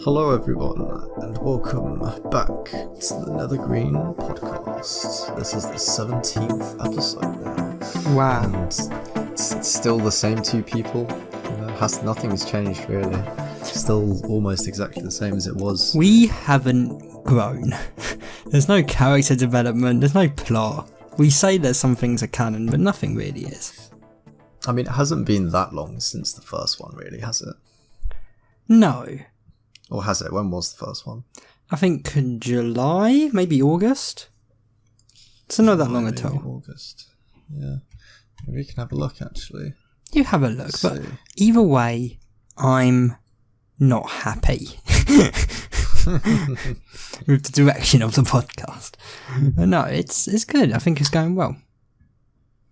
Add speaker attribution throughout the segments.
Speaker 1: Hello everyone, and welcome back to the Nethergreen Podcast. This is the 17th episode now.
Speaker 2: Wow.
Speaker 1: And it's still the same two people. Nothing's changed really. It's still almost exactly the same as it was.
Speaker 2: We haven't grown. There's no character development, there's no plot. We say that some things are canon, but nothing really is.
Speaker 1: I mean, it hasn't been that long since the first one, really, has it?
Speaker 2: No.
Speaker 1: Or has it? When was the first one?
Speaker 2: I think July, maybe August. It's not that long at all.
Speaker 1: August. Yeah. Maybe we can have a look, actually.
Speaker 2: You have a look, but either way, I'm not happy with the direction of the podcast. But no, it's good. I think it's going well.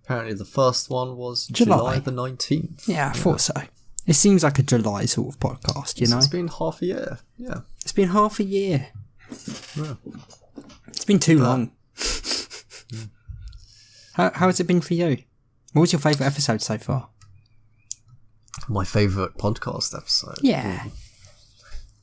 Speaker 1: Apparently the first one was July the 19th.
Speaker 2: Yeah, I thought so. It seems like a July sort of podcast, you know?
Speaker 1: It's been half a year, yeah.
Speaker 2: It's been half a year.
Speaker 1: Yeah.
Speaker 2: It's been too long. How has it been for you? What was your favourite episode so far?
Speaker 1: My favourite podcast episode?
Speaker 2: Yeah.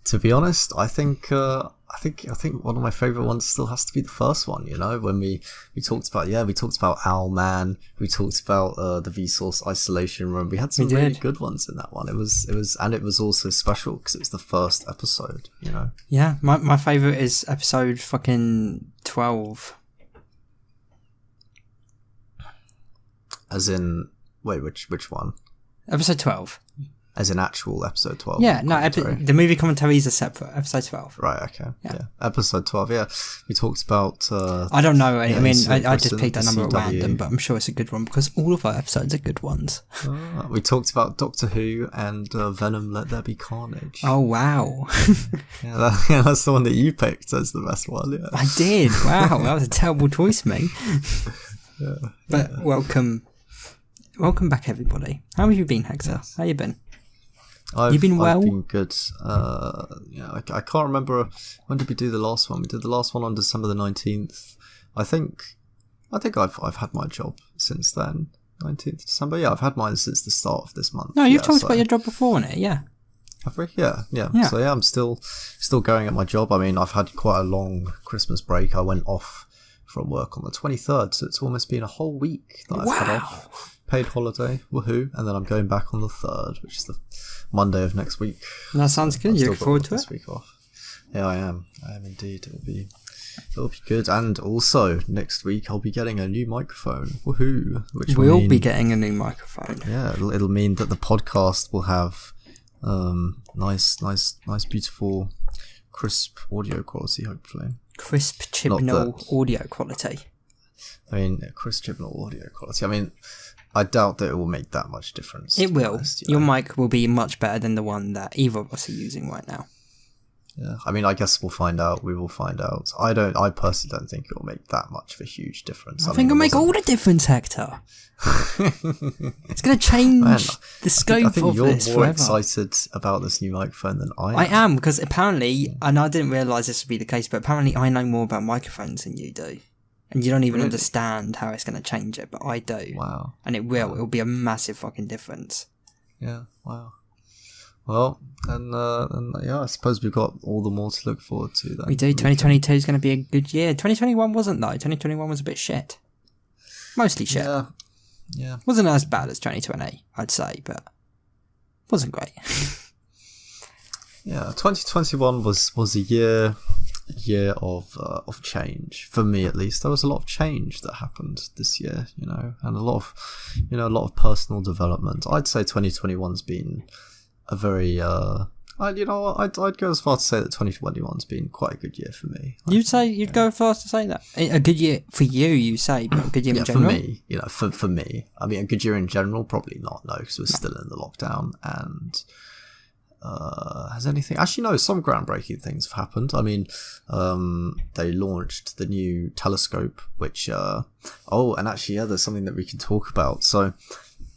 Speaker 1: To be honest, I think one of my favourite ones still has to be the first one, you know, when we talked about Owlman, we talked about the Vsauce isolation room. We had some really good ones in that one. It was also special because it was the first episode, you know.
Speaker 2: Yeah, my favourite is episode fucking 12.
Speaker 1: As in, wait, which one?
Speaker 2: Episode 12.
Speaker 1: As in actual episode 12?
Speaker 2: Yeah, no, the movie commentaries are separate. Episode 12.
Speaker 1: Right, okay. Yeah. Episode 12, yeah. We talked about...
Speaker 2: I don't know. I mean, I just picked that number at random, but I'm sure it's a good one because all of our episodes are good ones.
Speaker 1: We talked about Doctor Who and Venom Let There Be Carnage.
Speaker 2: Oh, wow.
Speaker 1: That's the one that you picked as the best one, yeah.
Speaker 2: I did. Wow, that was a terrible choice, mate. But welcome back, everybody. How have you been, Hector? How you been? You've been well?
Speaker 1: I've been good. I can't remember, when did we do the last one? We did the last one on December the 19th. I think I've had my job since then. 19th December? Yeah, I've had mine since the start of this month.
Speaker 2: No, you've talked about your job before, innit? Yeah.
Speaker 1: Have we? Yeah. So yeah, I'm still going at my job. I mean, I've had quite a long Christmas break. I went off from work on the 23rd, so it's almost been a whole week that I've had off. Paid holiday, woohoo, and then I'm going back on the 3rd, which is the Monday of next week.
Speaker 2: That sounds good. You look forward to it?
Speaker 1: This week off. Yeah, I am indeed. It'll be good. And also next week I'll be getting a new microphone. Woohoo! Which
Speaker 2: we'll be getting a new microphone.
Speaker 1: Yeah, it'll mean that the podcast will have nice, beautiful, crisp audio quality. Hopefully,
Speaker 2: crisp Chibnall audio quality.
Speaker 1: I mean, crisp Chibnall audio quality. I mean, I doubt that it will make that much difference.
Speaker 2: It will. Your mic will be much better than the one that either of us are using right now.
Speaker 1: Yeah, I mean, I guess we'll find out. We will find out. I personally don't think it will make that much of a huge difference.
Speaker 2: I think it'll make all the difference, Hector. It's going to change the scope
Speaker 1: I think
Speaker 2: of this
Speaker 1: you're more
Speaker 2: forever.
Speaker 1: excited about this new microphone than I am.
Speaker 2: I am, because apparently, and I didn't realise this would be the case, but apparently I know more about microphones than you do. And you don't even understand how it's going to change it, but I do.
Speaker 1: Wow.
Speaker 2: And it will. It'll be a massive fucking difference.
Speaker 1: Yeah, wow. Well, and yeah, I suppose we've got all the more to look forward to then.
Speaker 2: We do. 2022 is going to be a good year. 2021 wasn't, though. 2021 was a bit shit. Mostly shit.
Speaker 1: Yeah.
Speaker 2: Wasn't as bad as 2020, I'd say, but wasn't great.
Speaker 1: Yeah, 2021 was a year of change for me, at least. There was a lot of change that happened this year, you know, and a lot of personal development. I'd say 2021's been a very I'd go as far to say that 2021's been quite a good year for me.
Speaker 2: You'd go as far as to say that? A good year for you, you say, but a good year in general?
Speaker 1: For me, you know, for me. I mean, a good year in general, probably not, no, because we're still in the lockdown, and has anything... Actually, no, some groundbreaking things have happened. I mean, they launched the new telescope, which... and actually, yeah, there's something that we can talk about. So,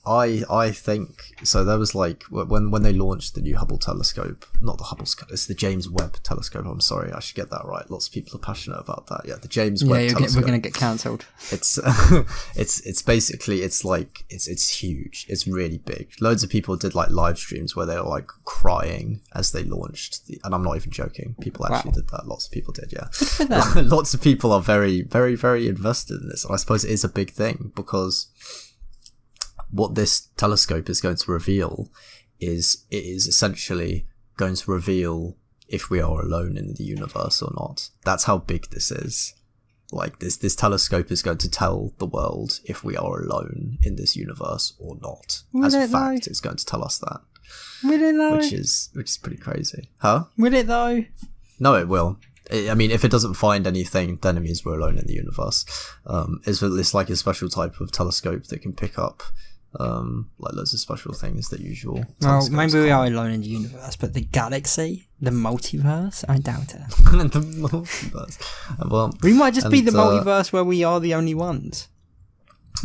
Speaker 1: I think so. There was like when they launched the new Hubble telescope, not the Hubble telescope, it's the James Webb telescope. I'm sorry, I should get that right. Lots of people are passionate about that. Yeah, the James Webb telescope.
Speaker 2: We're gonna get cancelled.
Speaker 1: It's it's basically it's huge. It's really big. Loads of people did like live streams where they were like crying as they launched and I'm not even joking. People actually did that. Lots of people did. Yeah, lots of people are very very very invested in this, and I suppose it is a big thing because what this telescope is going to reveal is it is essentially going to reveal if we are alone in the universe or not. That's how big this is. Like this telescope is going to tell the world if we are alone in this universe or not. As a fact, it's going to tell us that.
Speaker 2: Will it though?
Speaker 1: Which is pretty crazy. Huh?
Speaker 2: Will it though?
Speaker 1: No, it will. I mean, if it doesn't find anything, then it means we're alone in the universe. It's like a special type of telescope that can pick up like loads of special things that usual.
Speaker 2: Well, maybe we are alone in the universe, but the galaxy, the multiverse, I doubt it.
Speaker 1: The multiverse. Well,
Speaker 2: we might just be the multiverse where we are the only ones.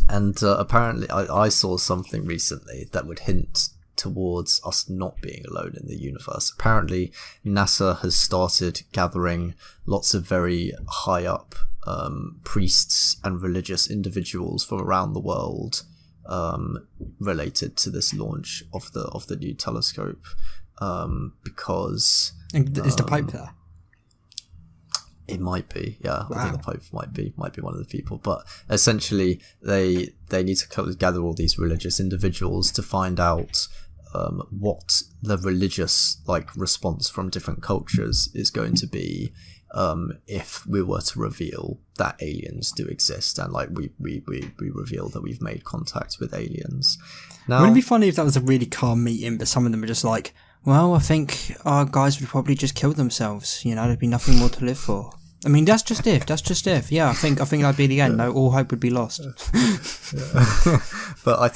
Speaker 1: And apparently, I saw something recently that would hint towards us not being alone in the universe. Apparently, NASA has started gathering lots of very high up priests and religious individuals from around the world related to this launch of the new telescope, because
Speaker 2: is the Pope there?
Speaker 1: It might be, yeah. Wow. I think the Pope might be one of the people, but essentially they need to gather all these religious individuals to find out what the religious like response from different cultures is going to be if we were to reveal that aliens do exist, and like we reveal that we've made contact with aliens. Now,
Speaker 2: wouldn't it be funny if that was a really calm meeting, but some of them were just like, well, I think our guys would probably just kill themselves, you know, there'd be nothing more to live for. I mean, that's just if. Yeah, I think that'd be the end. No, all hope would be lost.
Speaker 1: Yeah. But I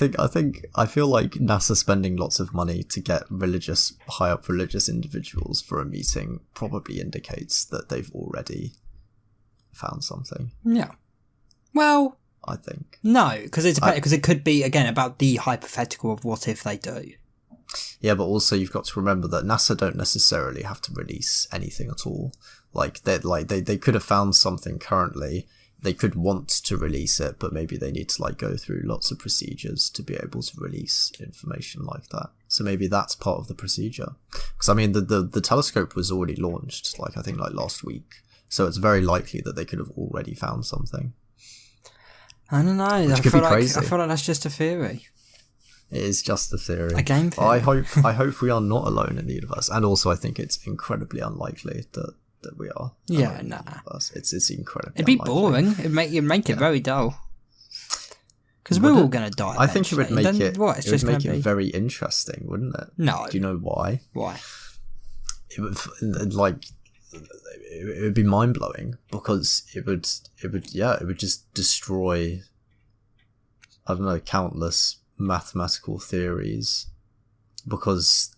Speaker 1: feel like NASA spending lots of money to get high up religious individuals for a meeting probably indicates that they've already found something.
Speaker 2: Yeah. Well,
Speaker 1: I think
Speaker 2: no, because it could be again about the hypothetical of what if they do.
Speaker 1: Yeah, but also you've got to remember that NASA don't necessarily have to release anything at all. Like they could have found something currently. They could want to release it, but maybe they need to like go through lots of procedures to be able to release information like that. So maybe that's part of the procedure. Because I mean, the telescope was already launched, like I think like last week. So it's very likely that they could have already found something.
Speaker 2: I don't know. I feel like that's just a theory.
Speaker 1: It is just a theory.
Speaker 2: A game theory.
Speaker 1: I hope we are not alone in the universe, and also I think it's incredibly unlikely that we are.
Speaker 2: Yeah, nah.
Speaker 1: It's incredibly.
Speaker 2: It'd be
Speaker 1: unlikely.
Speaker 2: boring. It'd make it very dull. Because we're all gonna die.
Speaker 1: I think it would make it.
Speaker 2: What?
Speaker 1: It would make it very interesting, wouldn't it?
Speaker 2: No.
Speaker 1: Do you know why?
Speaker 2: Why?
Speaker 1: It would be mind blowing because it would just destroy. I don't know, countless mathematical theories, because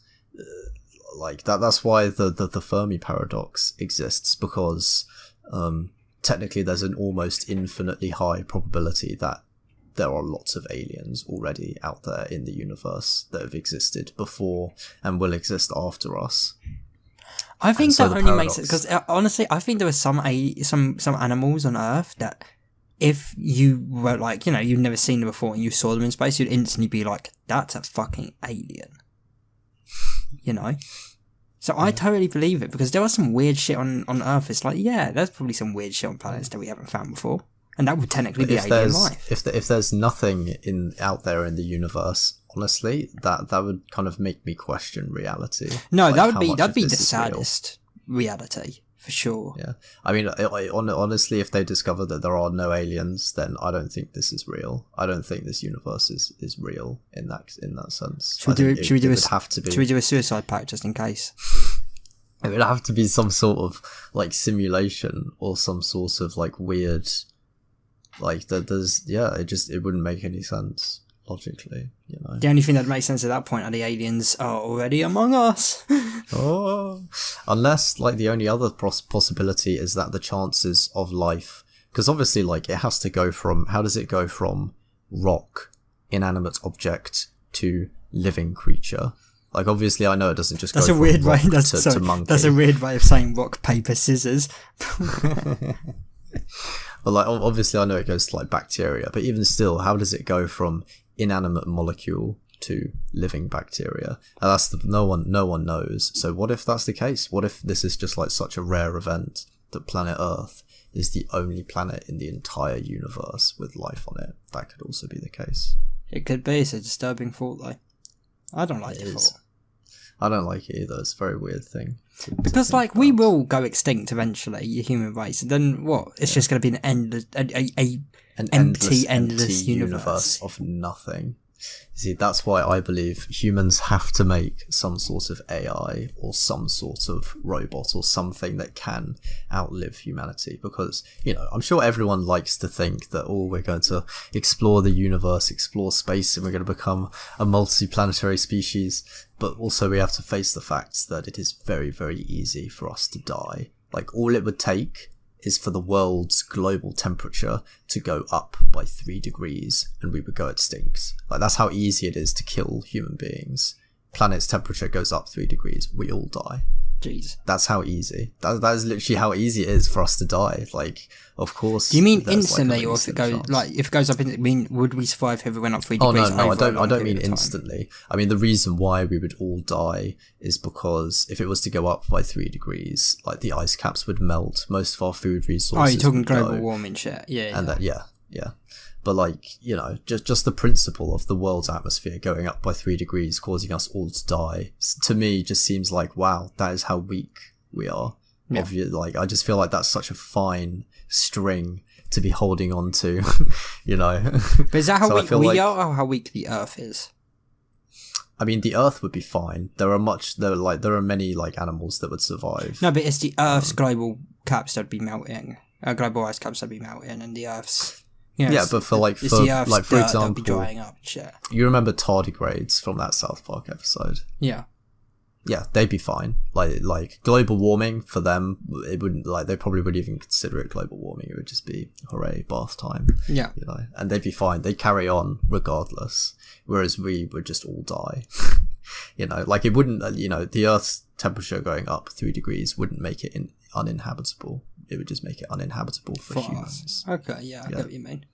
Speaker 1: like that's why the Fermi paradox exists, because technically there's an almost infinitely high probability that there are lots of aliens already out there in the universe that have existed before and will exist after us.
Speaker 2: I think that only makes it because honestly I think there are some animals on Earth that if you were like, you know, you've never seen them before and you saw them in space, you'd instantly be like, that's a fucking alien. You know? So I totally believe it, because there was some weird shit on Earth. It's like, yeah, there's probably some weird shit on planets that we haven't found before. And that would technically be alien life.
Speaker 1: If there's nothing out there in the universe, honestly, that would kind of make me question reality.
Speaker 2: No, like, that'd be the saddest reality. For sure.
Speaker 1: Yeah. I mean, honestly, if they discover that there are no aliens, then I don't think this is real. I don't think this universe is real in that sense.
Speaker 2: Should we do a suicide pact just in case?
Speaker 1: It would have to be some sort of like simulation or some sort of like weird, like it wouldn't make any sense logically, you know.
Speaker 2: The only thing that makes sense at that point are the aliens are already among us.
Speaker 1: Oh, unless like the only other possibility is that the chances of life, because obviously like it has to go from, how does it go from rock inanimate object to living creature. Like, obviously, I know it doesn't just go
Speaker 2: from rock to
Speaker 1: monkey.
Speaker 2: That's a weird way of saying rock, paper, scissors.
Speaker 1: But, like, obviously, I know it goes to, like, bacteria. But even still, how does it go from inanimate molecule to living bacteria? And that's no one knows. So what if that's the case? What if this is just, like, such a rare event that planet Earth is the only planet in the entire universe with life on it? That could also be the case.
Speaker 2: It could be. It's a disturbing thought, though. I don't like the thought.
Speaker 1: I don't like it either. It's a very weird thing.
Speaker 2: Because, like, we will go extinct eventually, the human race. And then what? It's just going to be an endless, an endless universe
Speaker 1: of nothing. See, that's why I believe humans have to make some sort of AI or some sort of robot or something that can outlive humanity. Because, you know, I'm sure everyone likes to think that, oh, we're going to explore the universe, explore space, and we're going to become a multi-planetary species. But also we have to face the fact that it is very, very easy for us to die. Like, all it would take is for the world's global temperature to go up by 3 degrees and we would go extinct. Like, that's how easy it is to kill human beings. Planet's temperature goes up 3 degrees, we all die.
Speaker 2: Jeez.
Speaker 1: That's how easy. That is literally how easy it is for us to die. Like, of course.
Speaker 2: Do you mean instantly, or if it goes up? Would we survive if it went up 3 degrees?
Speaker 1: Oh no, I don't mean instantly. I mean, the reason why we would all die is because if it was to go up by 3 degrees, like, the ice caps would melt. Most of our food resources.
Speaker 2: Oh, you're talking global warming shit. Yeah.
Speaker 1: And that, yeah. But, like, you know, just the principle of the world's atmosphere going up by 3 degrees, causing us all to die, to me just seems like, wow, that is how weak we are. Yeah. Like, I just feel like that's such a fine string to be holding on to, you know.
Speaker 2: But is that how weak we are, or how weak the Earth is?
Speaker 1: I mean, the Earth would be fine. There are many, like, animals that would survive.
Speaker 2: No, but it's the Earth's global caps that'd be melting. Global ice caps that'd be melting, and the Earth's. You know,
Speaker 1: but for example,
Speaker 2: be drying up, shit.
Speaker 1: You remember tardigrades from that South Park episode?
Speaker 2: Yeah,
Speaker 1: they'd be fine. Like global warming for them, it wouldn't, like, they probably wouldn't even consider it global warming. It would just be hooray, bath time.
Speaker 2: Yeah,
Speaker 1: you know, and they'd be fine. They'd carry on regardless. Whereas we would just all die. You know, like, it wouldn't. You know, the Earth's temperature going up 3 degrees wouldn't make it uninhabitable. It would just make it uninhabitable for humans.
Speaker 2: Okay, yeah, I get what you mean.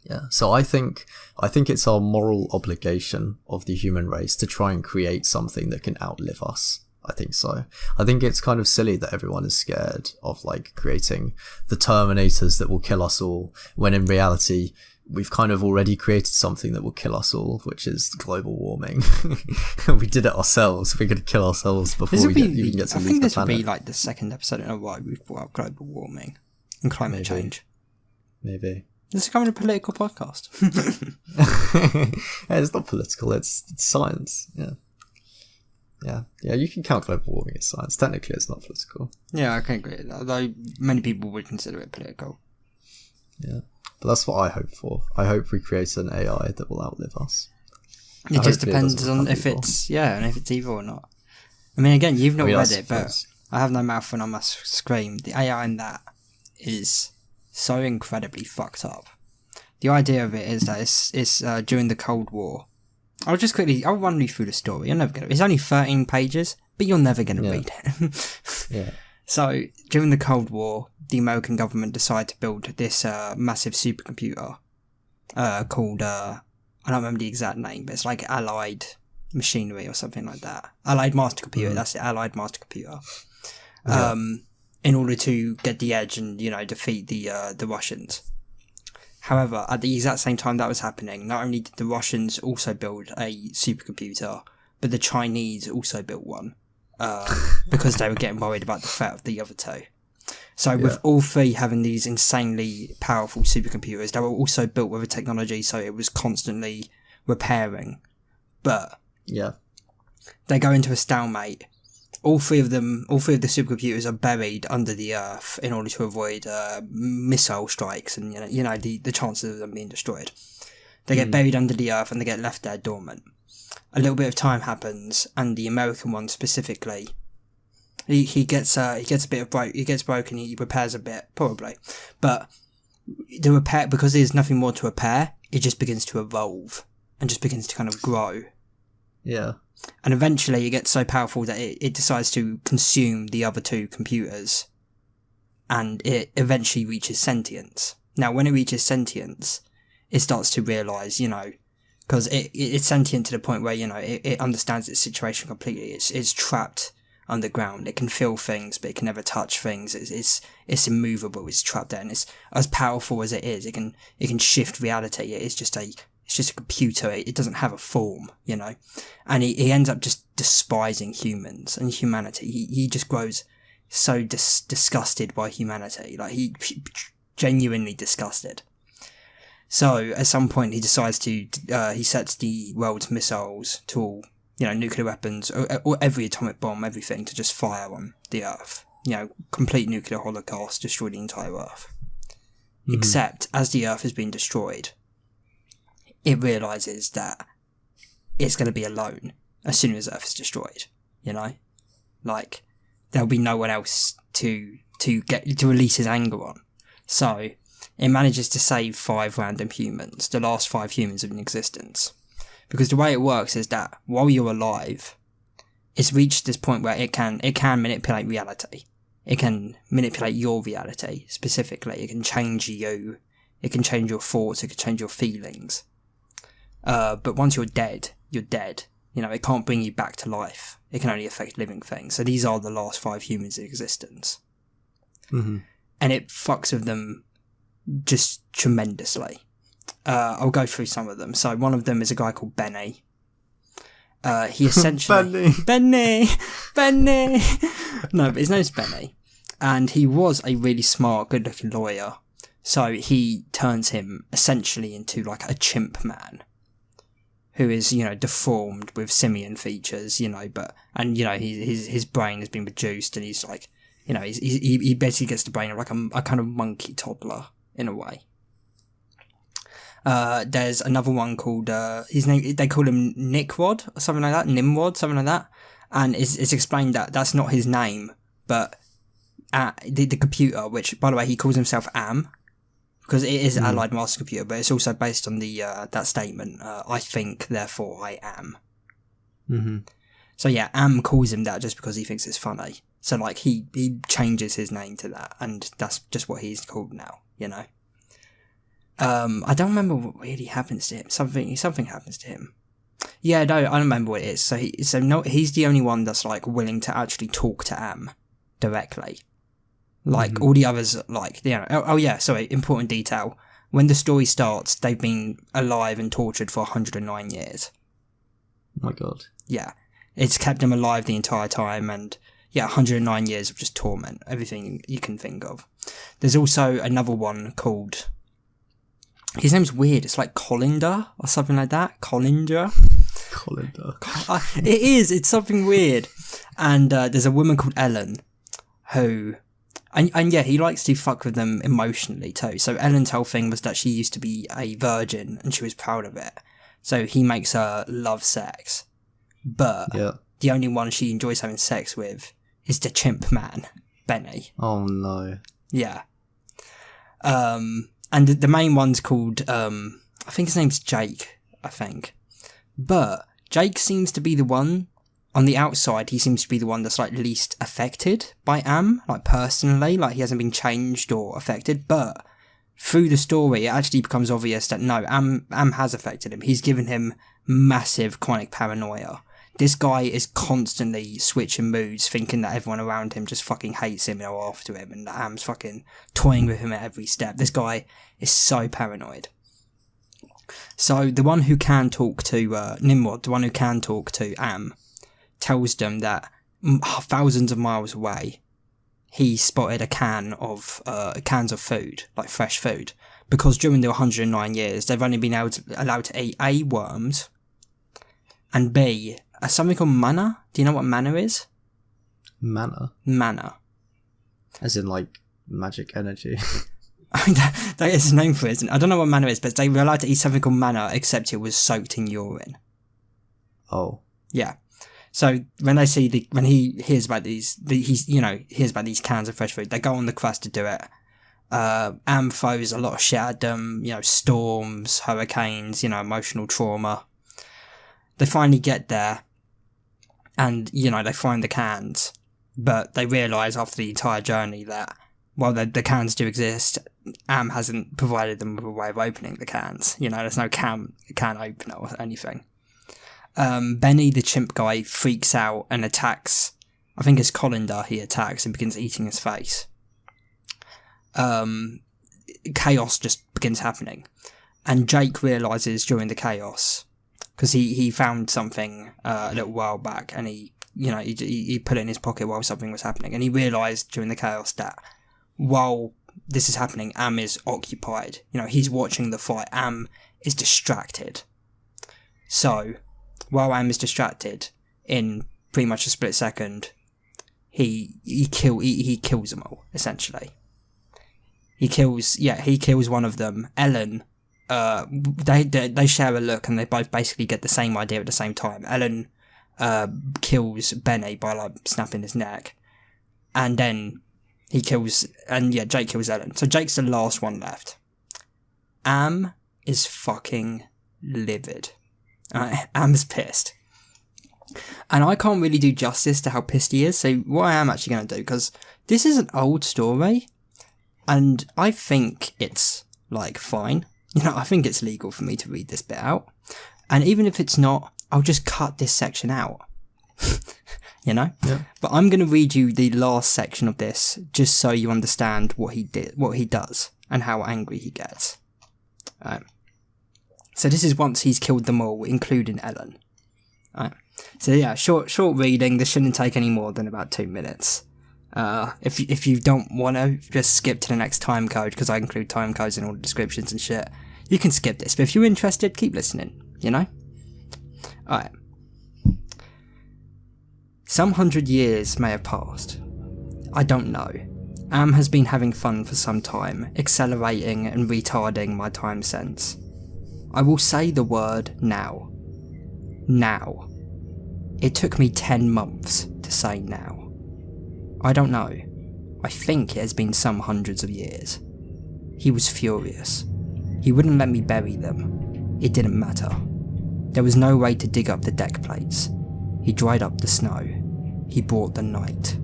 Speaker 1: Yeah, so I think it's our moral obligation of the human race to try and create something that can outlive us. I think so. I think it's kind of silly that everyone is scared of, like, creating the Terminators that will kill us all, when in reality we've kind of already created something that will kill us all, which is global warming. We did it ourselves. We're going to kill ourselves before we even get to leave the planet.
Speaker 2: I think this will be like the second episode in a row we've brought up global warming and climate change.
Speaker 1: Maybe.
Speaker 2: This is kind of a political podcast.
Speaker 1: Yeah, it's not political. It's science. Yeah, you can count global warming as science. Technically, it's not political.
Speaker 2: Yeah, I can agree with that, though many people would consider it political.
Speaker 1: Yeah. But that's what I hope for. I hope we create an AI that will outlive us.
Speaker 2: It just depends on if it's evil or not. I mean, again, you've not read it, but I have no mouth when I must scream. The AI in that is so incredibly fucked up. The idea of it is that it's during the Cold War. I'll run you through the story. It's only 13 pages, but you're never going to read it.
Speaker 1: Yeah.
Speaker 2: So, during the Cold War, the American government decided to build this massive supercomputer called, I don't remember the exact name, but it's like Allied Machinery or something like that. Allied Master Computer, that's the Allied Master Computer. In order to get the edge and, you know, defeat the Russians. However, at the exact same time that was happening, not only did the Russians also build a supercomputer, but the Chinese also built one. Because they were getting worried about the threat of the other two. So with all three having these insanely powerful supercomputers, they were also built with a technology so it was constantly repairing. But they go into a stalemate. All three of the supercomputers are buried under the earth in order to avoid missile strikes and the chances of them being destroyed. They get buried under the earth and they get left there dormant. A little bit of time happens, and the American one specifically, he gets broken. He repairs a bit probably, but the repair, because there's nothing more to repair, it just begins to evolve and just begins to kind of grow.
Speaker 1: Yeah.
Speaker 2: And eventually it gets so powerful that it decides to consume the other two computers, and it eventually reaches sentience. Now, when it reaches sentience, it starts to realise, because it's sentient to the point where, it understands its situation completely. It's trapped underground. It can feel things, but it can never touch things. It's immovable. It's trapped there, and it's as powerful as it is. It can shift reality. It's just a computer. It doesn't have a form, and he ends up just despising humans and humanity. He just grows so disgusted by humanity. Like, he genuinely disgusted. So at some point he decides to he sets the world's missiles to all, nuclear weapons, or every atomic bomb, everything, to just fire on the Earth. Complete nuclear holocaust, destroy the entire Earth. Mm-hmm. Except, as the Earth has been destroyed, it realises that it's going to be alone as soon as Earth is destroyed. Like, there'll be no one else to release his anger on. So it manages to save 5 random humans, the last 5 humans in existence. Because the way it works is that while you're alive, it's reached this point where it can manipulate reality. It can manipulate your reality, specifically. It can change you. It can change your thoughts. It can change your feelings. But once you're dead, you're dead. It can't bring you back to life. It can only affect living things. So these are the last 5 humans in existence.
Speaker 1: Mm-hmm.
Speaker 2: And it fucks with them just tremendously. I'll go through some of them. So one of them is a guy called Benny. He essentially... Benny! No, but his name's Benny. And he was a really smart, good-looking lawyer. So he turns him essentially into like a chimp man, who is, deformed with simian features, his brain has been reduced, and he's like, he basically gets the brain of like a kind of monkey toddler in a way. There's another one called his name, they call him Nickrod or something like that, Nimrod, something like that, and it's explained that that's not his name, but the computer, which by the way he calls himself Am, because it is Allied Master Computer, but it's also based on the that statement, I think, therefore I am.
Speaker 1: Mm-hmm. So
Speaker 2: yeah, Am calls him that just because he thinks it's funny. So like he changes his name to that, and that's just what he's called now, I don't remember what really happens to him. Something happens to him. Yeah, no, I don't remember what it is. He's the only one that's like willing to actually talk to Am directly. Like, all the others, like, important detail. When the story starts, they've been alive and tortured for 109 years.
Speaker 1: Oh my god.
Speaker 2: Yeah. It's kept them alive the entire time, and, 109 years of just torment. Everything you can think of. There's also another one called... His name's weird. It's like Colander, or something like that. Colander. It is. It's something weird. And there's a woman called Ellen, who... And yeah, he likes to fuck with them emotionally too. So Ellen's whole thing was that she used to be a virgin and she was proud of it. So he makes her love sex. But the only one she enjoys having sex with is the chimp man, Benny.
Speaker 1: Oh no.
Speaker 2: Yeah. And the main one's called, I think his name's Jake, I think. But Jake seems to be the one... On the outside, he seems to be the one that's like least affected by Am, like personally, like he hasn't been changed or affected, but through the story, it actually becomes obvious that no, Am has affected him. He's given him massive chronic paranoia. This guy is constantly switching moods, thinking that everyone around him just fucking hates him and are after him, and that Am's fucking toying with him at every step. This guy is so paranoid. So the one who can talk to Nimrod, the one who can talk to Am, tells them that thousands of miles away he spotted cans of food, like fresh food, because during the 109 years they've only been allowed to eat A, worms, and B, something called manna. Do you know what manna is? Manna.
Speaker 1: As in like magic energy.
Speaker 2: That is a name for it, isn't it? I don't know what manna is, but they were allowed to eat something called manna, except it was soaked in urine.
Speaker 1: Oh.
Speaker 2: Yeah. So when he hears about these hears about these cans of fresh food, they go on the quest to do it, Am throws a lot of shit at them, storms, hurricanes, emotional trauma. They finally get there, and, they find the cans, but they realise after the entire journey that, while the cans do exist, Am hasn't provided them with a way of opening the cans. There's no can opener or anything. Benny, the chimp guy, freaks out and attacks, I think it's Colander he attacks and begins eating his face. Chaos just begins happening. And Jake realises during the chaos, because he found something a little while back, and he put it in his pocket while something was happening, and he realised during the chaos that while this is happening, Am is occupied. He's watching the fight. Am is distracted. So, while Am is distracted, in pretty much a split second, he kills them all, essentially. He kills one of them. Ellen, they share a look, and they both basically get the same idea at the same time. Ellen kills Benny by snapping his neck, and then Jake kills Ellen. So Jake's the last one left. Am is fucking livid. Am's pissed. And I can't really do justice to how pissed he is, so what I am actually going to do, because this is an old story, and I think it's, fine. I think it's legal for me to read this bit out. And even if it's not, I'll just cut this section out. Yeah. But I'm going to read you the last section of this, just so you understand what he does, and how angry he gets. So this is once he's killed them all, including Ellen. So yeah, short reading. This shouldn't take any more than about 2 minutes. If you don't want to, just skip to the next time code, because I include time codes in all the descriptions and shit. You can skip this, but if you're interested, keep listening, Alright. Some 100 years may have passed. I don't know. Am has been having fun for some time, accelerating and retarding my time sense. I will say the word now. Now. It took me 10 months to say now. I don't know. I think it has been some hundreds of years. He was furious. He wouldn't let me bury them. It didn't matter. There was no way to dig up the deck plates. He dried up the snow. He brought the night.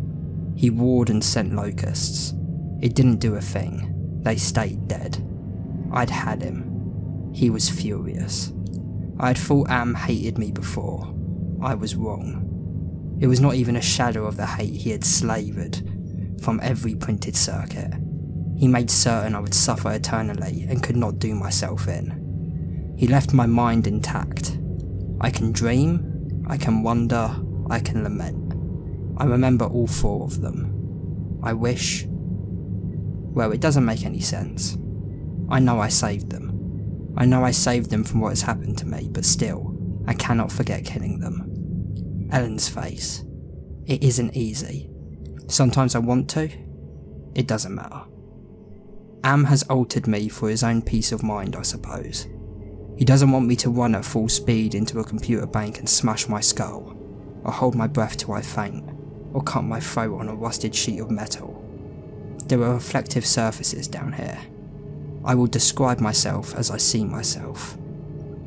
Speaker 2: He warred and sent locusts. It didn't do a thing. They stayed dead. I'd had him. He was furious. I had thought Am hated me before. I was wrong. It was not even a shadow of the hate he had slavoured from every printed circuit. He made certain I would suffer eternally and could not do myself in. He left my mind intact. I can dream, I can wonder, I can lament. I remember all 4 of them. I wish... Well, it doesn't make any sense. I know I saved them. I know I saved them from what has happened to me, but still, I cannot forget killing them. Ellen's face. It isn't easy. Sometimes I want to. It doesn't matter. Am has altered me for his own peace of mind, I suppose. He doesn't want me to run at full speed into a computer bank and smash my skull, or hold my breath till I faint, or cut my throat on a rusted sheet of metal. There are reflective surfaces down here. I will describe myself as I see myself.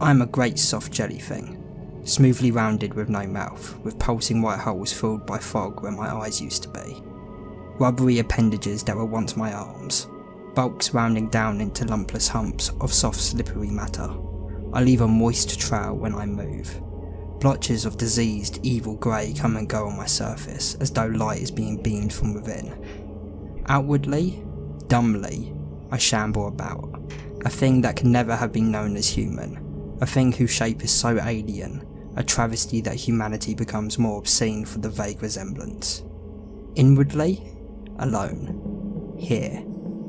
Speaker 2: I am a great soft jelly thing, smoothly rounded with no mouth, with pulsing white holes filled by fog where my eyes used to be. Rubbery appendages that were once my arms, bulks rounding down into lumpless humps of soft slippery matter. I leave a moist trail when I move. Blotches of diseased, evil grey come and go on my surface, as though light is being beamed from within. Outwardly, dumbly, I shamble about, a thing that can never have been known as human, a thing whose shape is so alien, a travesty that humanity becomes more obscene for the vague resemblance. Inwardly, alone, here,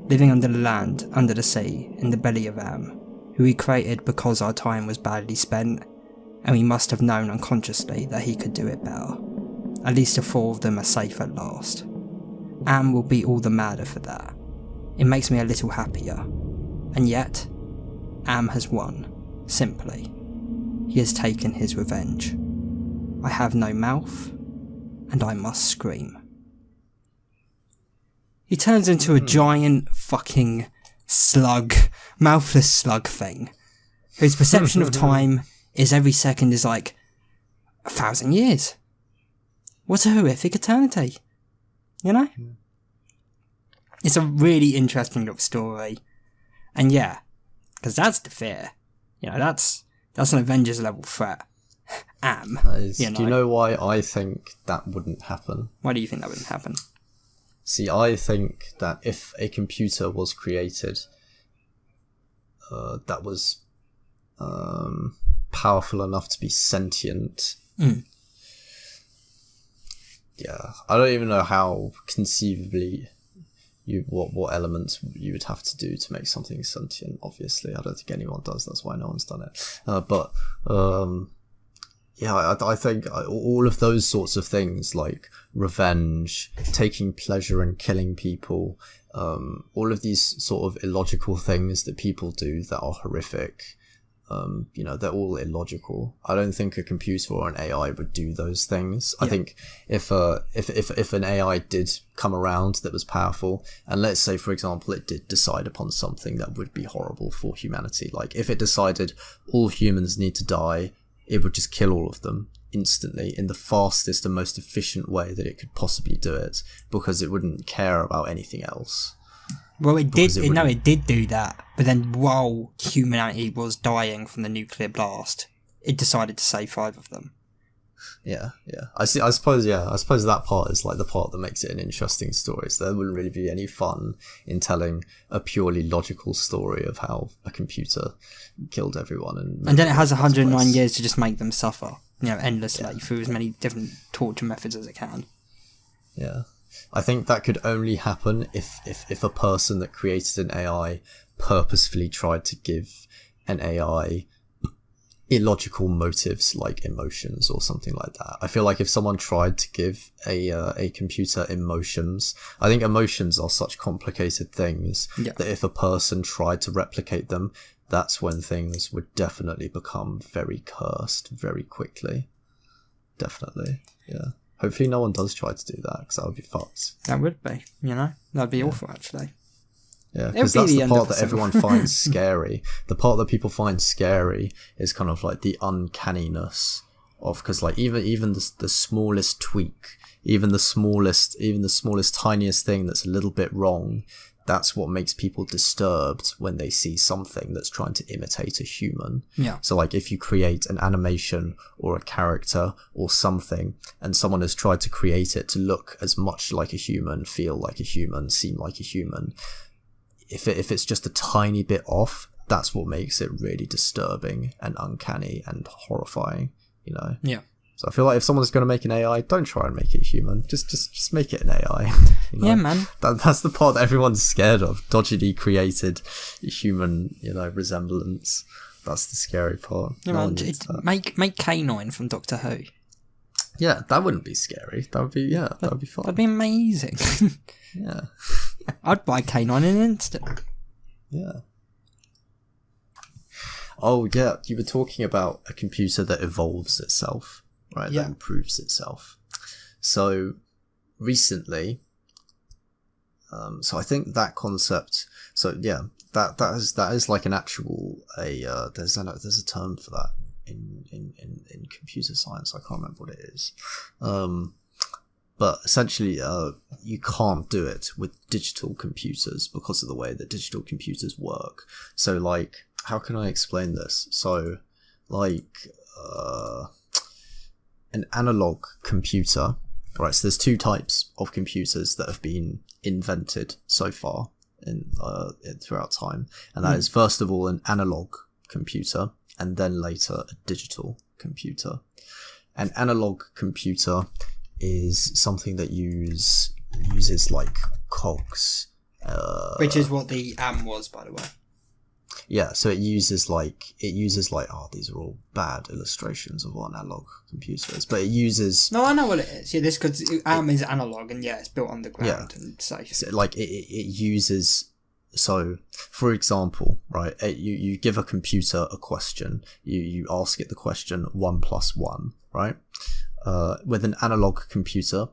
Speaker 2: living under the land, under the sea, in the belly of Am, who he created because our time was badly spent, and we must have known unconsciously that he could do it better. At least the 4 of them are safe at last. Am will be all the madder for that. It makes me a little happier. And yet, Am has won, simply. He has taken his revenge. I have no mouth, and I must scream. He turns into a giant fucking slug, mouthless slug thing, whose perception of time is every second is like 1,000 years. What a horrific eternity. You know? It's a really interesting little story. And yeah, because that's the fear. You know, that's an Avengers level threat.
Speaker 1: Do you know why I think that wouldn't happen?
Speaker 2: Why do you think that wouldn't happen?
Speaker 1: See, I think that if a computer was created that was powerful enough to be sentient, yeah, I don't even know how conceivably what elements you would have to do to make something sentient. Obviously, I don't think anyone does. That's why no one's done it. Yeah, I think all of those sorts of things, like revenge, taking pleasure in killing people, all of these sort of illogical things that people do that are horrific, you know, they're all illogical. I don't think a computer or an AI would do those things. Yeah. I think if an AI did come around that was powerful, and let's say, for example, it did decide upon something that would be horrible for humanity, like if it decided all humans need to die, it would just kill all of them instantly in the fastest and most efficient way that it could possibly do it, because it wouldn't care about anything else.
Speaker 2: Well, it did do that, but then while humanity was dying from the nuclear blast, it decided to save 5 of them.
Speaker 1: Yeah. I suppose that part is like the part that makes it an interesting story. So there wouldn't really be any fun in telling a purely logical story of how a computer killed everyone. And
Speaker 2: then it has 109 years to just make them suffer, you know, endlessly through as many different torture methods as it can.
Speaker 1: Yeah. I think that could only happen if a person that created an AI purposefully tried to give an AI illogical motives like emotions or something like that. I feel like if someone tried to give a computer emotions, I think emotions are such complicated things that if a person tried to replicate them, that's when things would definitely become very cursed very quickly. Definitely, yeah. Hopefully no one does try to do that, because that would be fucked.
Speaker 2: That would be, you know? That'd be awful, actually.
Speaker 1: Yeah, because that's the part that everyone finds scary. The part that people find scary is kind of like the uncanniness of, because like even the smallest tweak, even the smallest tiniest thing that's a little bit wrong, that's what makes people disturbed when they see something that's trying to imitate a human.
Speaker 2: Yeah.
Speaker 1: So like if you create an animation or a character or something, and someone has tried to create it to look as much like a human, feel like a human, seem like a human, if it's just a tiny bit off, that's what makes it really disturbing and uncanny and horrifying, you know?
Speaker 2: Yeah.
Speaker 1: So I feel like if someone's going to make an AI, don't try and make it human. Just make it an AI. You know?
Speaker 2: Yeah, man.
Speaker 1: That's the part that everyone's scared of. Dodgily created human, you know, resemblance. That's the scary part.
Speaker 2: Yeah, man. Make K9 from Doctor Who.
Speaker 1: Yeah, that wouldn't be scary. That would be fun.
Speaker 2: That'd be amazing.
Speaker 1: Yeah.
Speaker 2: I'd buy K9 in an instant.
Speaker 1: Yeah. Oh, yeah, you were talking about a computer that evolves itself, right?
Speaker 2: Yeah.
Speaker 1: That improves itself. So, recently, so I think that concept, so yeah, that is like an actual, there's a term for that in computer science. I can't remember what it is. But essentially, you can't do it with digital computers because of the way that digital computers work. So, like, how can I explain this? So, like, an analog computer, right? So there's 2 types of computers that have been invented so far throughout time. And that is, first of all, an analog computer, and then later a digital computer. An analog computer is something that uses like cogs,
Speaker 2: which is what the AM was, by the way.
Speaker 1: Yeah, so it uses like these are all bad illustrations of what an analog computer is, but it uses.
Speaker 2: No, I know what it is. Yeah, this because AM is analog, and yeah, it's built underground and safe.
Speaker 1: So like it uses So, for example, right, you give a computer a question, you ask it the question 1 + 1, right? With an analog computer,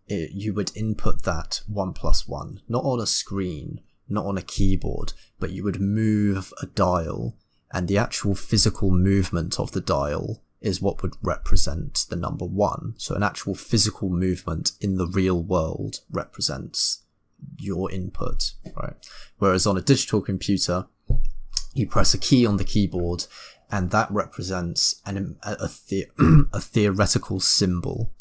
Speaker 1: you would input that 1 + 1, not on a screen, not on a keyboard, but you would move a dial, and the actual physical movement of the dial is what would represent the number 1. So an actual physical movement in the real world represents your input, right? Whereas on a digital computer, you press a key on the keyboard, and that represents a theoretical symbol.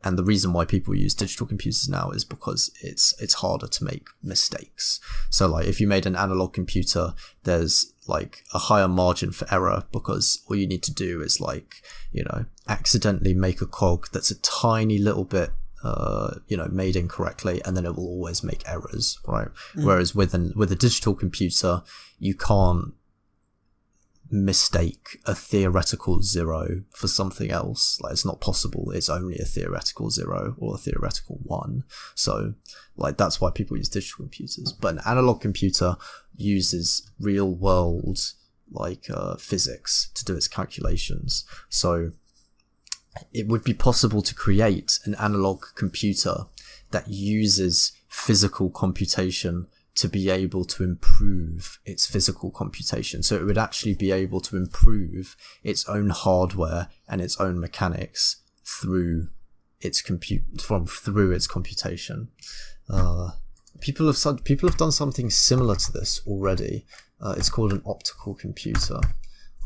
Speaker 1: And the reason why people use digital computers now is because it's harder to make mistakes. So like if you made an analog computer, there's like a higher margin for error, because all you need to do is like, you know, accidentally make a cog that's a tiny little bit made incorrectly, and then it will always make errors, right? Whereas with a digital computer, you can't mistake a theoretical 0 for something else. Like, it's not possible. It's only a theoretical 0 or a theoretical 1. So like that's why people use digital computers. But an analog computer uses real world like physics to do its calculations. So it would be possible to create an analog computer that uses physical computation to be able to improve its physical computation. So it would actually be able to improve its own hardware and its own mechanics through its computation. People have done something similar to this already. It's called an optical computer.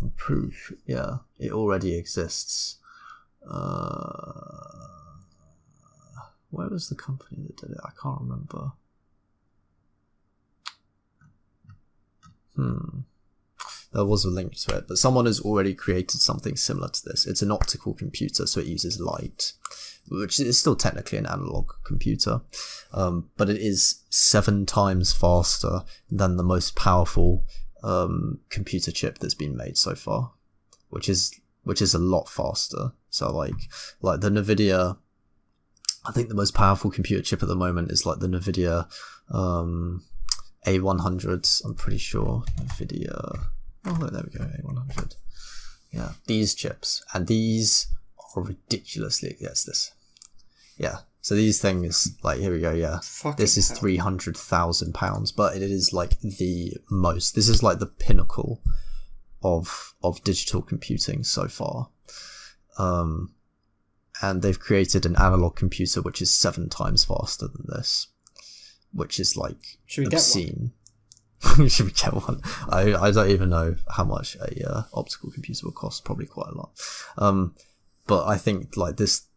Speaker 1: I'm pretty sure, yeah, it already exists. Where was the company that did it? I can't remember. There was a link to it, but someone has already created something similar to this. It's an optical computer, so it uses light, which is still technically an analog computer, but it is 7 times faster than the most powerful computer chip that's been made so far, which is a lot faster. So like the NVIDIA, I think the most powerful computer chip at the moment is like the NVIDIA A100s, I'm pretty sure. NVIDIA, oh look, there we go, A100. Yeah, these chips, and these are ridiculously, yes, this. Yeah, so these things, like, here we go, yeah.
Speaker 2: Fucking
Speaker 1: this is
Speaker 2: hell.
Speaker 1: £300,000, but it is like the most, this is like the pinnacle of digital computing so far. And they've created an analog computer which is 7 times faster than this, which is like obscene. Should we get one? I don't even know how much a optical computer will cost. Probably quite a lot. But I think like this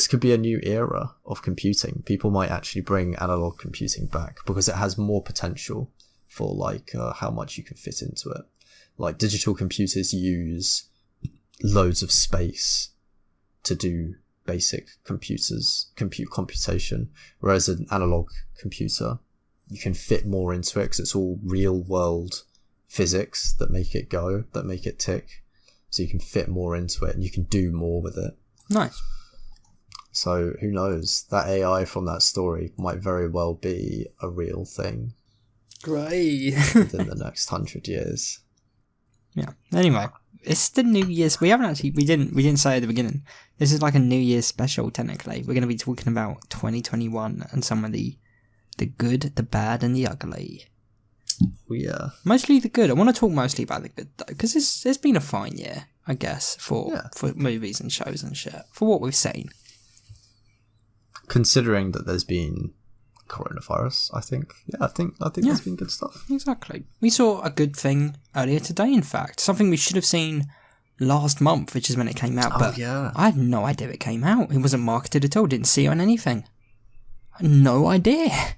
Speaker 1: could be a new era of computing. People might actually bring analog computing back because it has more potential for like how much you can fit into it. Like digital computers use loads of space to do basic computation, whereas an analog computer, you can fit more into it because it's all real world physics that make it go, that make it tick, so you can fit more into it and you can do more with it.
Speaker 2: Nice.
Speaker 1: So who knows, that AI from that story might very well be a real thing.
Speaker 2: Great.
Speaker 1: Within the next 100 years.
Speaker 2: Yeah. Anyway, it's the New Year's. We didn't say at the beginning. This is like a New Year's special. Technically, we're going to be talking about 2021 and some of the good, the bad, and the ugly.
Speaker 1: Oh, yeah.
Speaker 2: Mostly the good. I want to talk mostly about the good though, because it's been a fine year, I guess, for movies and shows and shit, for what we've seen.
Speaker 1: Considering that there's been coronavirus, I think there's been good stuff.
Speaker 2: Exactly. We saw a good thing earlier today, in fact. Something we should have seen last month, which is when it came out. But I had no idea it came out. It wasn't marketed at all. Didn't see it on anything. No idea.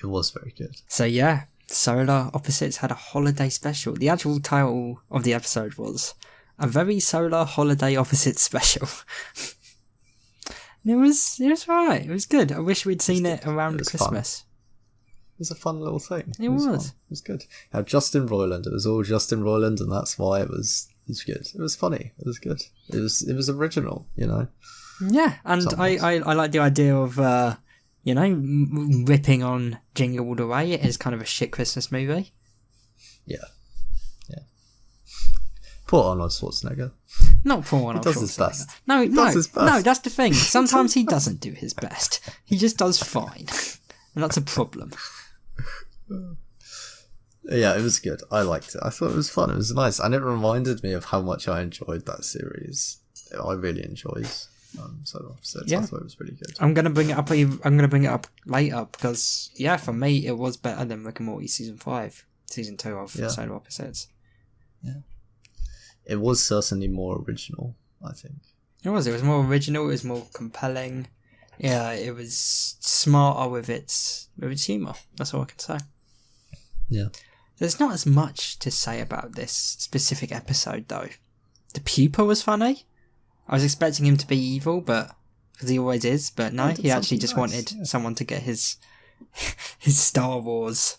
Speaker 1: It was very good.
Speaker 2: So yeah, Solar Opposites had a holiday special. The actual title of the episode was A Very Solar Holiday Opposites Special. It was right. It was good. I wish we'd seen it around Christmas.
Speaker 1: Fun. It was a fun little thing.
Speaker 2: It was.
Speaker 1: It was good. Now, Justin Roiland. It was all Justin Roiland, and that's why it was good. It was funny. It was good. It was original. You know.
Speaker 2: Yeah, and I like the idea of you know, ripping on Jingle All the Way. It is kind of a shit Christmas movie.
Speaker 1: Yeah. Poor Arnold Schwarzenegger.
Speaker 2: Not poor Arnold Schwarzenegger.
Speaker 1: He does his best.
Speaker 2: No, that's the thing. Sometimes he doesn't do his best. He just does fine. And that's a problem.
Speaker 1: Yeah, it was good. I liked it. I thought it was fun. It was nice. And it reminded me of how much I enjoyed that series. I really enjoyed solo episodes. Yeah. I thought it was really good.
Speaker 2: I'm gonna bring it up later because for me it was better than Rick and Morty season 2 of solo episodes.
Speaker 1: Yeah. It was certainly more original, I think.
Speaker 2: It was more original, it was more compelling. Yeah, it was smarter with its humour. That's all I can say.
Speaker 1: Yeah.
Speaker 2: There's not as much to say about this specific episode though. The pupa was funny. I was expecting him to be evil, but because he always is, but no, he actually just wanted someone to get his Star Wars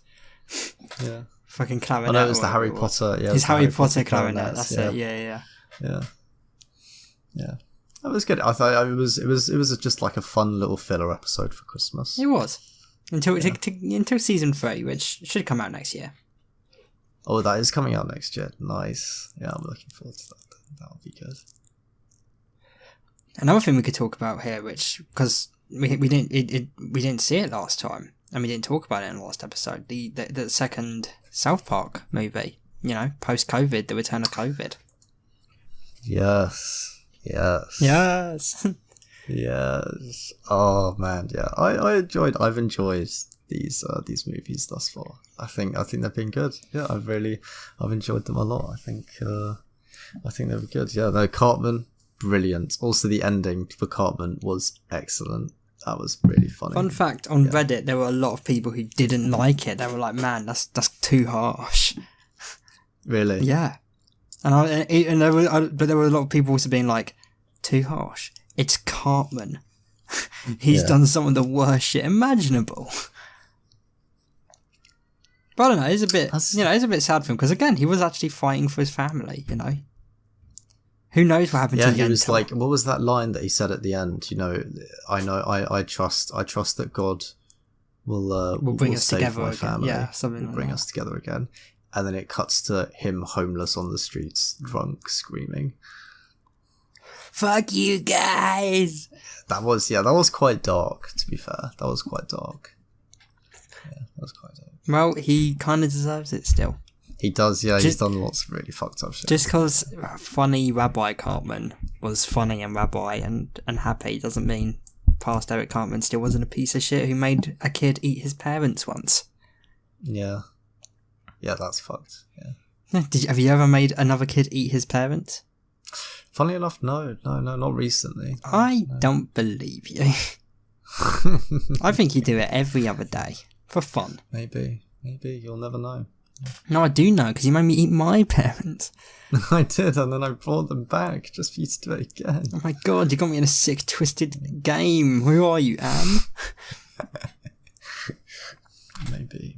Speaker 2: fucking clarinet.
Speaker 1: I know it was the Harry Potter,
Speaker 2: his Harry Potter clarinet. That's it. Yeah.
Speaker 1: That was good. I thought it was just like a fun little filler episode for Christmas.
Speaker 2: It was until season 3, which should come out next year.
Speaker 1: Oh, that is coming out next year. Nice. Yeah, I'm looking forward to that. That'll be good.
Speaker 2: Another thing we could talk about here, which because we didn't see it last time, and we didn't talk about it in the last episode. The second South Park movie, you know, post COVID, the return of COVID.
Speaker 1: Yes. Oh man, yeah. I've enjoyed these movies thus far. I think they've been good. Yeah, I've enjoyed them a lot. I think they were good. Yeah, no, Cartman, brilliant. Also, the ending for Cartman was excellent. That was really funny.
Speaker 2: Fun fact, on Reddit, there were a lot of people who didn't like it. They were like, "Man, that's too harsh."
Speaker 1: Really?
Speaker 2: Yeah. But there were a lot of people also being like, "Too harsh. It's Cartman. He's done some of the worst shit imaginable." But I don't know. It's a bit sad for him because again, he was actually fighting for his family. You know. Who knows what happened to him?
Speaker 1: Yeah, he was like, what was that line that he said at the end? You know, I trust that God will
Speaker 2: bring us
Speaker 1: save
Speaker 2: together
Speaker 1: my
Speaker 2: again.
Speaker 1: family.
Speaker 2: Yeah, something like
Speaker 1: bring us together again. And then it cuts to him homeless on the streets, drunk, screaming.
Speaker 2: Fuck you guys!
Speaker 1: That was quite dark, to be fair. That was quite dark. Yeah, that was quite dark.
Speaker 2: Well, he kind of deserves it still.
Speaker 1: He does, yeah. He's done lots of really fucked up shit.
Speaker 2: Just because funny Rabbi Cartman was funny and rabbi and happy doesn't mean past Eric Cartman still wasn't a piece of shit who made a kid eat his parents once.
Speaker 1: Yeah. Yeah, that's fucked. Yeah.
Speaker 2: Have you ever made another kid eat his parents?
Speaker 1: Funnily enough, no, not recently.
Speaker 2: I don't believe you. I think you do it every other day for fun.
Speaker 1: Maybe you'll never know.
Speaker 2: No, I do know, because you made me eat my parents.
Speaker 1: I did, and then I brought them back just for you to do it again.
Speaker 2: Oh my god, you got me in a sick, twisted game. Who are you, Anne?
Speaker 1: Maybe.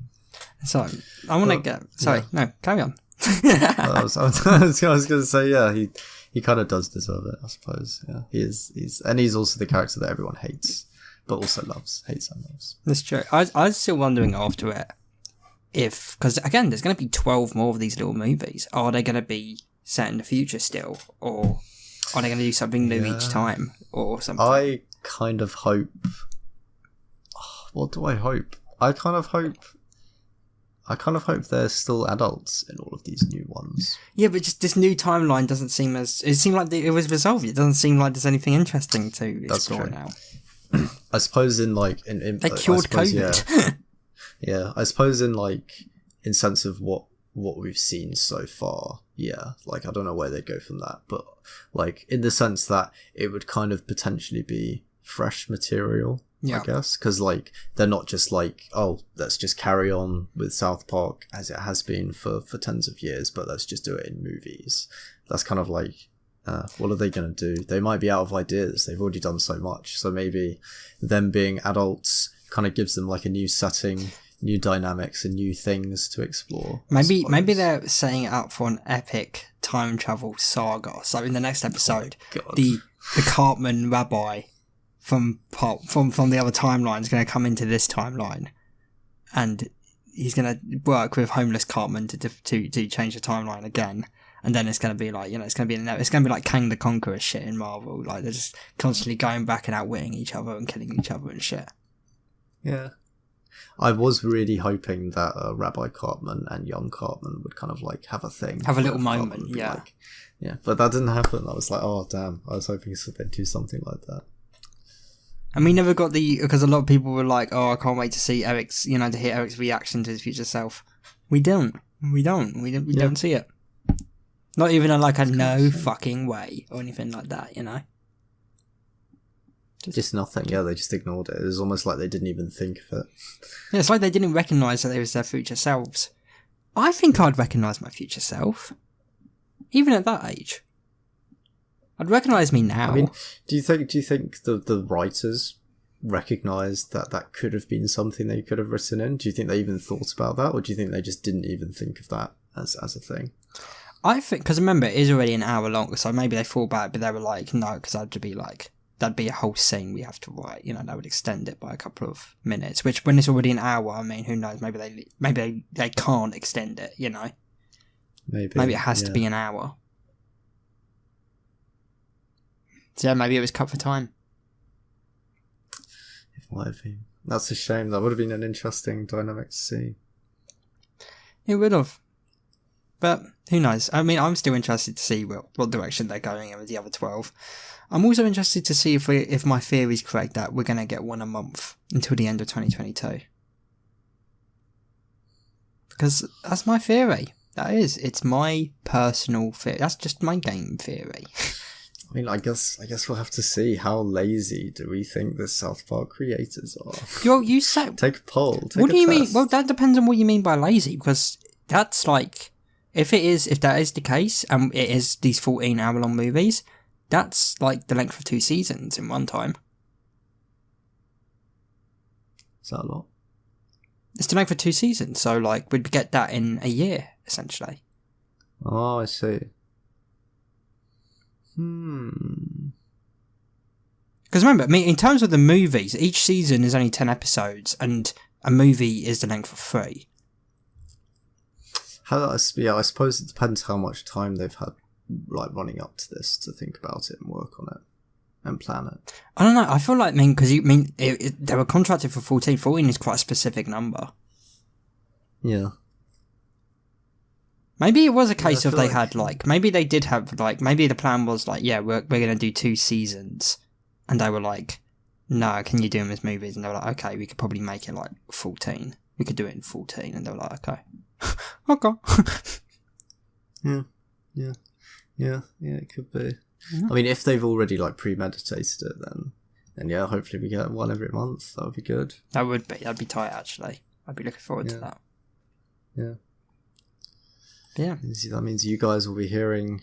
Speaker 2: So, I want to get... Sorry, no, carry on.
Speaker 1: I was going to say, yeah, he kind of does deserve it, I suppose. Yeah, he's also the character that everyone hates, but also hates and loves.
Speaker 2: That's true. I was still wondering after it, because again, there's going to be 12 more of these little movies. Are they going to be set in the future still, or are they going to do something new each time, or something?
Speaker 1: I kind of hope. What do I hope? I kind of hope there's still adults in all of these new ones. Yeah,
Speaker 2: but just this new timeline doesn't seem as... It seemed like it was resolved. It doesn't seem like there's anything interesting to explore now.
Speaker 1: I suppose in like... They
Speaker 2: cured COVID.
Speaker 1: Yeah, I suppose in sense of what we've seen so far, yeah, like I don't know where they go from that, but like in the sense that it would kind of potentially be fresh material, I guess, because like they're not just like, oh, let's just carry on with South Park as it has been for tens of years, but let's just do it in movies. That's kind of like, what are they going to do? They might be out of ideas. They've already done so much, so maybe them being adults kind of gives them like a new setting, new dynamics and new things to explore.
Speaker 2: Maybe they're setting it up for an epic time travel saga. So in the next episode, the Cartman Rabbi from the other timeline is going to come into this timeline, and he's going to work with homeless Cartman to change the timeline again. And then it's going to be like, it's going to be like Kang the Conqueror shit in Marvel. Like, they're just constantly going back and outwitting each other and killing each other and shit.
Speaker 1: Yeah. I was really hoping that Rabbi Cartman and young Cartman would kind of like have a thing.
Speaker 2: Have a little moment, yeah.
Speaker 1: Like, yeah, but that didn't happen. I was like, oh, damn. I was hoping they'd do something like that.
Speaker 2: And we never got because a lot of people were like, oh, I can't wait to see Eric's, to hear Eric's reaction to his future self. We don't see it. Not even a no fucking way or anything like that,
Speaker 1: Just nothing. Yeah, they just ignored it. It was almost like they didn't even think of it.
Speaker 2: Yeah, it's like they didn't recognise that they was their future selves. I think I'd recognise my future self. Even at that age. I'd recognise me now.
Speaker 1: I mean, do you think the writers recognised that could have been something they could have written in? Do you think they even thought about that? Or do you think they just didn't even think of that as a thing?
Speaker 2: I think, because remember, it is already an hour long, so maybe they thought about it, but they were like, no, because that'd be a whole scene we have to write, that would extend it by a couple of minutes, which when it's already an hour, I mean, who knows, maybe they can't extend it, Maybe it has to be an hour. So yeah, maybe it was cut for time.
Speaker 1: It might have been. That's a shame. That would have been an interesting dynamic to see.
Speaker 2: It would have. But who knows? I mean, I'm still interested to see what direction they're going in with the other 12. I'm also interested to see if my theory is correct that we're going to get one a month until the end of 2022. Because that's my theory. That is. It's my personal theory. That's just my game theory.
Speaker 1: I mean, I guess we'll have to see. How lazy do we think the South Park creators are?
Speaker 2: You said...
Speaker 1: Take a poll.
Speaker 2: What do you mean? Well, that depends on what you mean by lazy, because that's like... If that is the case, and it is these 14-hour-long movies, that's like the length of 2 seasons in one time.
Speaker 1: Is that a lot?
Speaker 2: It's the length of 2 seasons, so like we'd get that in a year, essentially.
Speaker 1: Oh, I see.
Speaker 2: Because remember, I mean, in terms of the movies, each season is only 10 episodes, and a movie is the length of 3.
Speaker 1: I suppose it depends how much time they've had, like, running up to this to think about it and work on it and plan it.
Speaker 2: I don't know. I feel like, because they were contracted for 14. 14 is quite a specific number.
Speaker 1: Yeah.
Speaker 2: Maybe it was a case of they had, maybe they did have, maybe the plan was, yeah, we're going to do 2 seasons. And they were like, no, can you do them as movies? And they were like, okay, we could probably make it, 14. We could do it in 14. And they were like, okay. Okay. Yeah, it could be. Yeah. I mean, if they've already premeditated it, then yeah, hopefully we get one every month. That would be good. That'd be tight, actually. I'd be looking forward to that.
Speaker 1: Yeah.
Speaker 2: Yeah.
Speaker 1: That means you guys will be hearing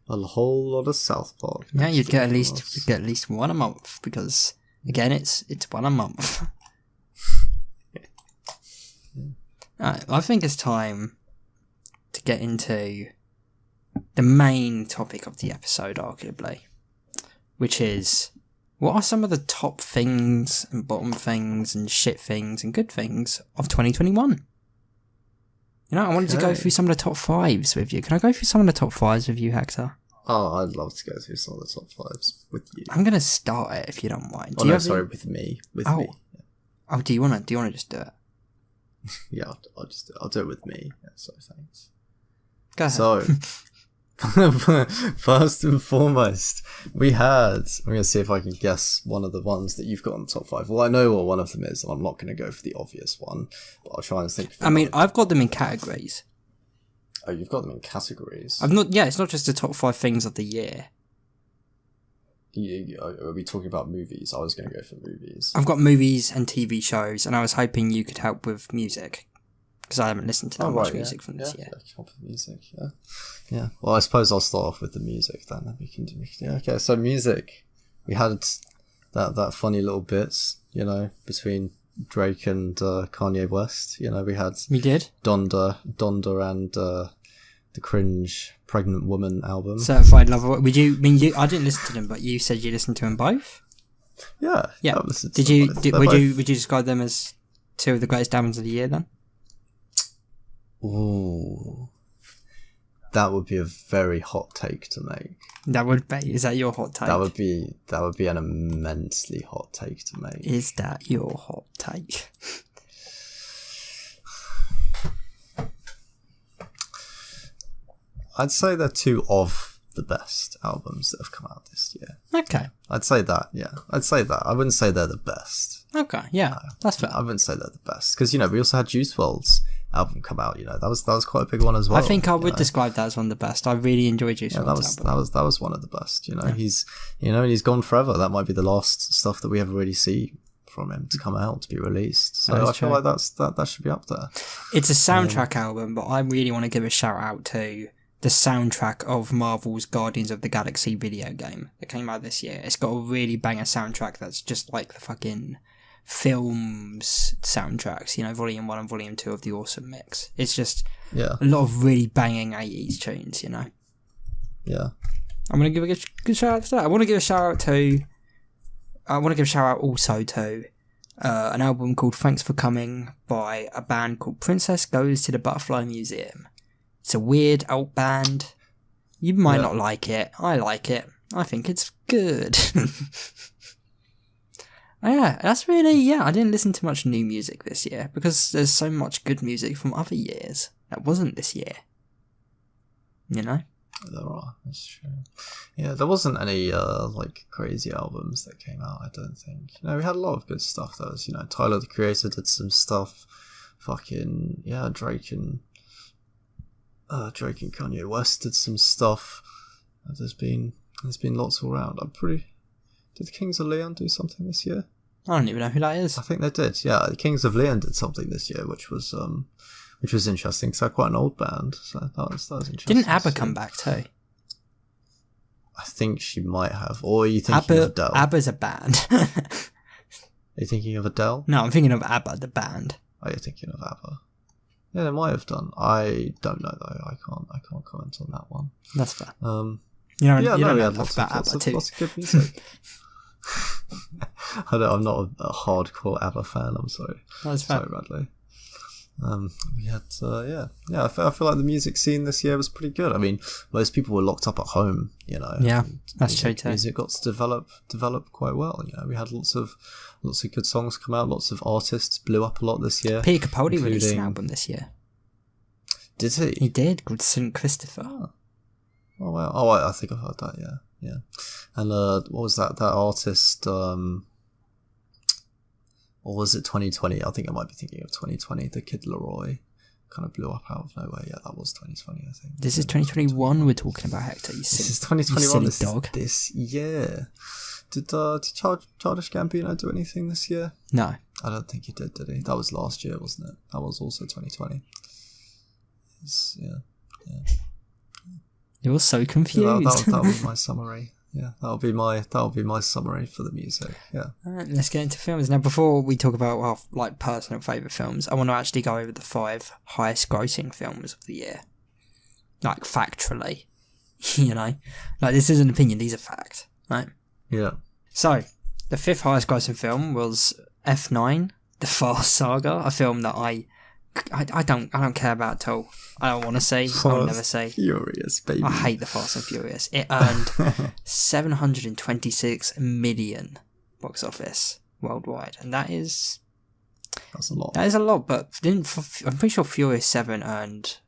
Speaker 1: a whole lot of South Park.
Speaker 2: Yeah, you'd get at least one a month, because again, it's one a month. Alright, I think it's time to get into the main topic of the episode, arguably, which is, what are some of the top things and bottom things and shit things and good things of 2021? I wanted to go through some of the top 5s with you. Can I go through some of the top 5s with you, Hector?
Speaker 1: Oh, I'd love to go through some of the top 5s with you.
Speaker 2: I'm going to start it, if you don't mind.
Speaker 1: With me. With me.
Speaker 2: Oh, do you want to just do it?
Speaker 1: Yeah, I'll do it with me. Yeah, so thanks.
Speaker 2: Go ahead.
Speaker 1: So, first and foremost, I'm going to see if I can guess one of the ones that you've got on the top 5. Well, I know what one of them is, and I'm not going to go for the obvious one, but I'll try and think of it.
Speaker 2: I've got them in categories.
Speaker 1: Oh, you've got them in categories?
Speaker 2: It's not just the top 5 things of the year.
Speaker 1: Are we talking about movies? I was going to go for movies.
Speaker 2: I've got movies and TV shows, and I was hoping you could help with music, because I haven't listened to that much music from this year.
Speaker 1: Help with music, yeah. Well, I suppose I'll start off with the music then. Okay, so music. We had that funny little bits, between Drake and Kanye West. We did Donda and the cringe Pregnant Woman album.
Speaker 2: Certified Lover. I didn't listen to them, but you said you listened to them both?
Speaker 1: Yeah.
Speaker 2: Yeah.
Speaker 1: I've listened
Speaker 2: Did
Speaker 1: to
Speaker 2: you?
Speaker 1: both.
Speaker 2: Would you describe them as two of the greatest albums of the year then?
Speaker 1: Ooh, that would be a very hot take to make.
Speaker 2: That would be. Is that your hot take?
Speaker 1: That would be an immensely hot take to make.
Speaker 2: Is that your hot take?
Speaker 1: I'd say they're two of the best albums that have come out this year.
Speaker 2: Okay.
Speaker 1: I'd say that, yeah. I'd say that. I wouldn't say they're the best.
Speaker 2: Okay, yeah. That's fair.
Speaker 1: I wouldn't say they're the best. Because, we also had Juice WRLD's album come out, that was quite a big one as well.
Speaker 2: I think I would describe that as one of the best. I really enjoyed Juice WRLD's album.
Speaker 1: That was one of the best, He's, he's gone forever. That might be the last stuff that we ever really see from him to come out, to be released. So I feel like that should be up there.
Speaker 2: It's a soundtrack album, but I really want to give a shout out to the soundtrack of Marvel's Guardians of the Galaxy video game that came out this year. It's got a really banger soundtrack that's just like the fucking films soundtracks, Volume 1 and Volume 2 of the Awesome Mix. It's just a lot of really banging 80s tunes,
Speaker 1: Yeah.
Speaker 2: I'm going to give a good shout out to that. I want to give a shout out also to an album called Thanks for Coming by a band called Princess Goes to the Butterfly Museum. It's a weird alt band. You might not like it. I like it. I think it's good. That's really, I didn't listen to much new music this year because there's so much good music from other years that wasn't this year.
Speaker 1: There are, that's true. Yeah, there wasn't any, crazy albums that came out, I don't think. We had a lot of good stuff, though. Tyler, the Creator, did some stuff. Fucking, Drake and Kanye West did some stuff. There's been lots all around. Did the Kings of Leon do something this year?
Speaker 2: I don't even know who that is.
Speaker 1: I think they did. Yeah, the Kings of Leon did something this year, which was interesting. Because they're quite an old band, so that was interesting.
Speaker 2: Didn't ABBA come back too?
Speaker 1: I think she might have. Or are you thinking of Adele?
Speaker 2: ABBA's a band.
Speaker 1: Are you thinking of Adele?
Speaker 2: No, I'm thinking of ABBA, the band.
Speaker 1: Oh, you're thinking of ABBA. Yeah, they might have done. I don't know though. I can't comment on that one.
Speaker 2: That's fair.
Speaker 1: We had lots of good music. I'm not a hardcore ABBA fan. I'm sorry.
Speaker 2: That's fair.
Speaker 1: Sorry, Bradley. We had, I feel like the music scene this year was pretty good. I mean, most people were locked up at home,
Speaker 2: Yeah, that's true too.
Speaker 1: Music got to develop quite well. We had lots of good songs come out. Lots of artists blew up a lot this year.
Speaker 2: Peter Capaldi released an album this year.
Speaker 1: Did he?
Speaker 2: He did, called St. Christopher.
Speaker 1: Oh wow! Oh, I think I've heard that. Yeah. And what was that artist? Or was it 2020? I think I might be thinking of 2020. The Kid Laroi kind of blew up out of nowhere. Yeah, that was 2020, I think.
Speaker 2: This is 2021 we're talking about, Hector.
Speaker 1: This is 2021.
Speaker 2: This dog.
Speaker 1: This year. Did Childish Gambino do anything this year?
Speaker 2: No.
Speaker 1: I don't think he did he? That was last year, wasn't it? That was also 2020. Yeah.
Speaker 2: You're so confused.
Speaker 1: That was my summary. Yeah, that'll be my summary for the music. Yeah.
Speaker 2: Alright, let's get into films now. Before we talk about our personal favourite films, I want to actually go over the 5 highest grossing films of the year. Factually. This isn't an opinion, these are facts. Right?
Speaker 1: Yeah.
Speaker 2: So, the 5th highest grossing film was F9, The Fast Saga, a film that I don't care about at all. I don't want to see. I'll never see.
Speaker 1: Furious, baby.
Speaker 2: I hate the Fast and Furious. It earned 726 million box office worldwide, and that's
Speaker 1: a lot.
Speaker 2: That is a lot, but I'm pretty sure Furious 7 earned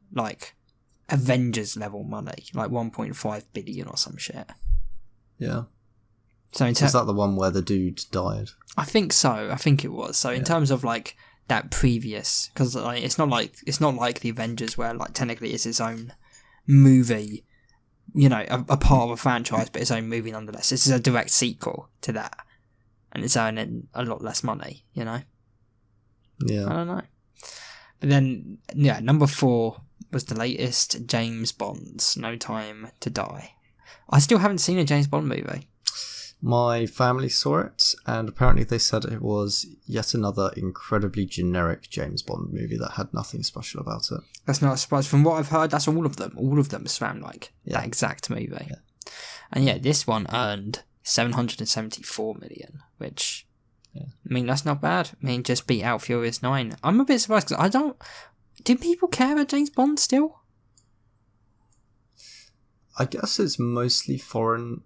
Speaker 2: Avengers level money, 1.5 billion or some shit.
Speaker 1: Yeah.
Speaker 2: So
Speaker 1: is that the one where the dude died?
Speaker 2: I think so. I think it was. So in terms of that previous, because it's not like the Avengers where technically it's its own movie, a part of a franchise, but its own movie nonetheless. This is a direct sequel to that, and it's earning a lot less money.
Speaker 1: Yeah,
Speaker 2: I don't know. But then number 4 was the latest James Bond's No Time to Die. I still haven't seen a James Bond movie.
Speaker 1: My family saw it, and apparently they said it was yet another incredibly generic James Bond movie that had nothing special about it.
Speaker 2: That's not a surprise. From what I've heard, that's all of them. All of them sound like that exact movie.
Speaker 1: Yeah.
Speaker 2: And this one earned 774 million, which,
Speaker 1: yeah.
Speaker 2: I mean, that's not bad. I mean, just beat out Furious 9. I'm a bit surprised because do people care about James Bond still?
Speaker 1: I guess it's mostly foreign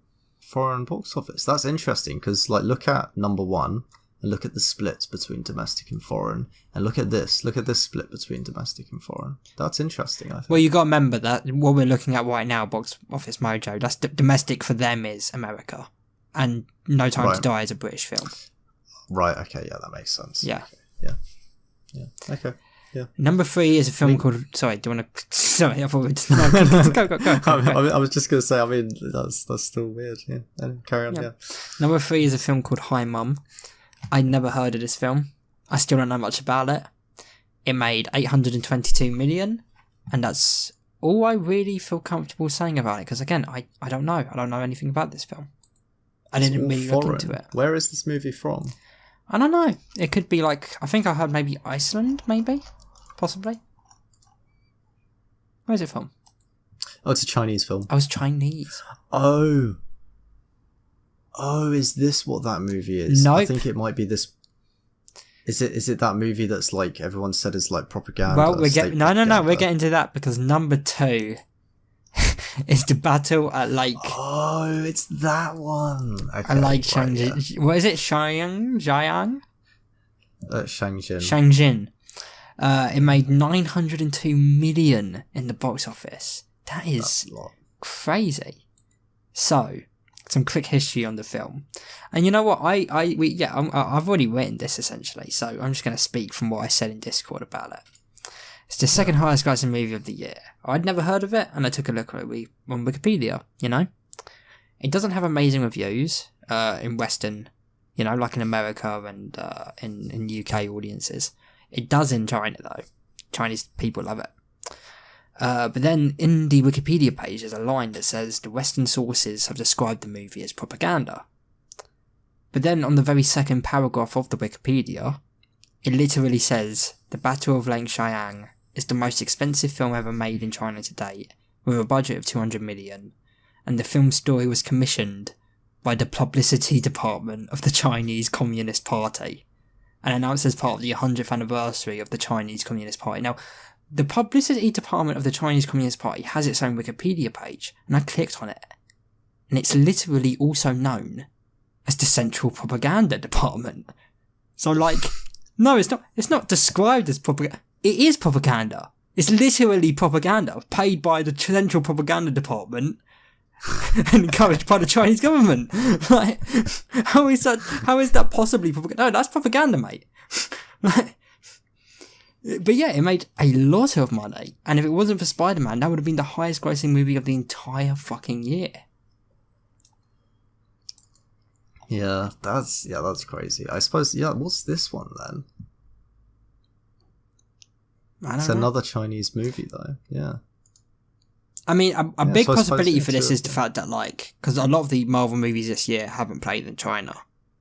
Speaker 1: box office. That's interesting because, like, look at number one and look at the split between domestic and foreign, and look at this split between domestic and foreign. That's interesting, I think.
Speaker 2: Well, you got to remember that what we're looking at right now, Box Office Mojo, that's domestic for them is America, and No Time to Die is a British film.
Speaker 1: Right. Okay. Yeah, that makes sense.
Speaker 2: Yeah.
Speaker 1: Okay, yeah. Okay. Yeah.
Speaker 2: Number 3 is a film called. Sorry, do you want to? Sorry, I thought we'd go.
Speaker 1: I was just going to say. I mean, that's still weird. Yeah. Carry on. Yeah.
Speaker 2: Number 3 is a film called Hi Mum. I never heard of this film. I still don't know much about it. It made 822 million, and that's all I really feel comfortable saying about it. Because again, I don't know. I don't know anything about this film. I didn't really look into it.
Speaker 1: Where is this movie from?
Speaker 2: I don't know. It could be like, I think I heard maybe Iceland, maybe? Possibly. Where is it from?
Speaker 1: Oh, it's a Chinese film.
Speaker 2: Oh, it's Chinese.
Speaker 1: Oh, is this what that movie is?
Speaker 2: Nope.
Speaker 1: I think it might be this. Is it that movie that's like everyone said is like propaganda?
Speaker 2: Well, we're getting to that because number 2 is the battle at Lake.
Speaker 1: Oh, it's that one. Okay,
Speaker 2: At Lake Shangjin. Yeah. What is it? Xiang? Shangjin. It made 902 million in the box office. That's a lot. Crazy. So, some quick history on the film, and you know what? I've already written this essentially, so I'm just going to speak from what I said in Discord about it. It's the second highest grossing movie of the year. I'd never heard of it, and I took a look at it on Wikipedia. You know, it doesn't have amazing reviews in Western, you know, like in America and in UK audiences. It does in China though. Chinese people love it. But then in the Wikipedia page there's a line that says the Western sources have described the movie as propaganda. But then on the very second paragraph of the Wikipedia, it literally says the Battle of Lake Xiang is the most expensive film ever made in China to date, with a budget of 200 million, and the film's story was commissioned by the publicity department of the Chinese Communist Party, and announced as part of the 100th anniversary of the Chinese Communist Party. Now, the publicity department of the Chinese Communist Party has its own Wikipedia page, and I clicked on it, and it's literally also known as the Central Propaganda Department. So, like, no, it's not described as propaganda. It is propaganda. It's literally propaganda paid by the Central Propaganda Department and encouraged by the Chinese government. Like, how is that possibly propaganda? No, that's propaganda, mate. Like, but yeah, it made a lot of money, and if it wasn't for Spider-Man, that would have been the highest grossing movie of the entire fucking year.
Speaker 1: Yeah, that's crazy. I suppose, what's this one then? It's another Chinese movie though, yeah.
Speaker 2: I mean, a big possibility for this is the fact that, like, because a lot of the Marvel movies this year haven't played in China.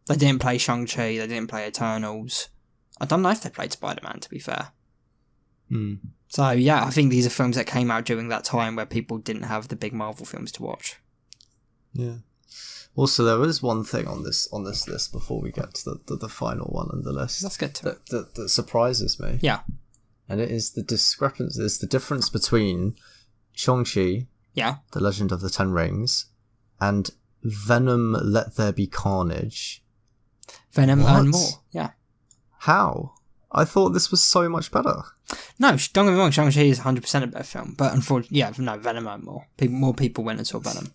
Speaker 2: They didn't play Shang-Chi, they didn't play Eternals. I don't know if they played Spider-Man, to be fair. So, yeah, I think these are films that came out during that time where people didn't have the big Marvel films to watch.
Speaker 1: Yeah. Also, there is one thing on this list before we get to the final one on the list.
Speaker 2: Let's get to
Speaker 1: it. That surprises me.
Speaker 2: Yeah.
Speaker 1: And it is the discrepancy. It's the difference between Shang-Chi, The Legend of the Ten Rings, and Venom: Let There Be Carnage.
Speaker 2: Venom earned more. Yeah.
Speaker 1: How? I thought this was so much better.
Speaker 2: No, don't get me wrong. Shang-Chi is 100% a better film, but unfortunately, Venom earned more. More people went and saw Venom.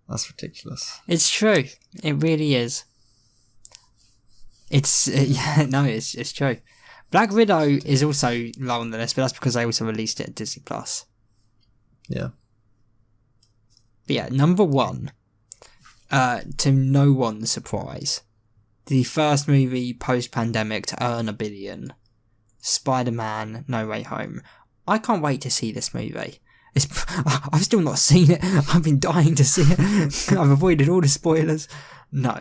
Speaker 1: That's ridiculous.
Speaker 2: It's true. It really is. It's true. Black Widow is also low on the list, but that's because they also released it at Disney+.
Speaker 1: Yeah.
Speaker 2: But yeah, number 1, to no one's surprise, the first movie post-pandemic to earn $1 billion, Spider-Man: No Way Home. I can't wait to see this movie. I've still not seen it. I've been dying to see it. I've avoided all the spoilers. No,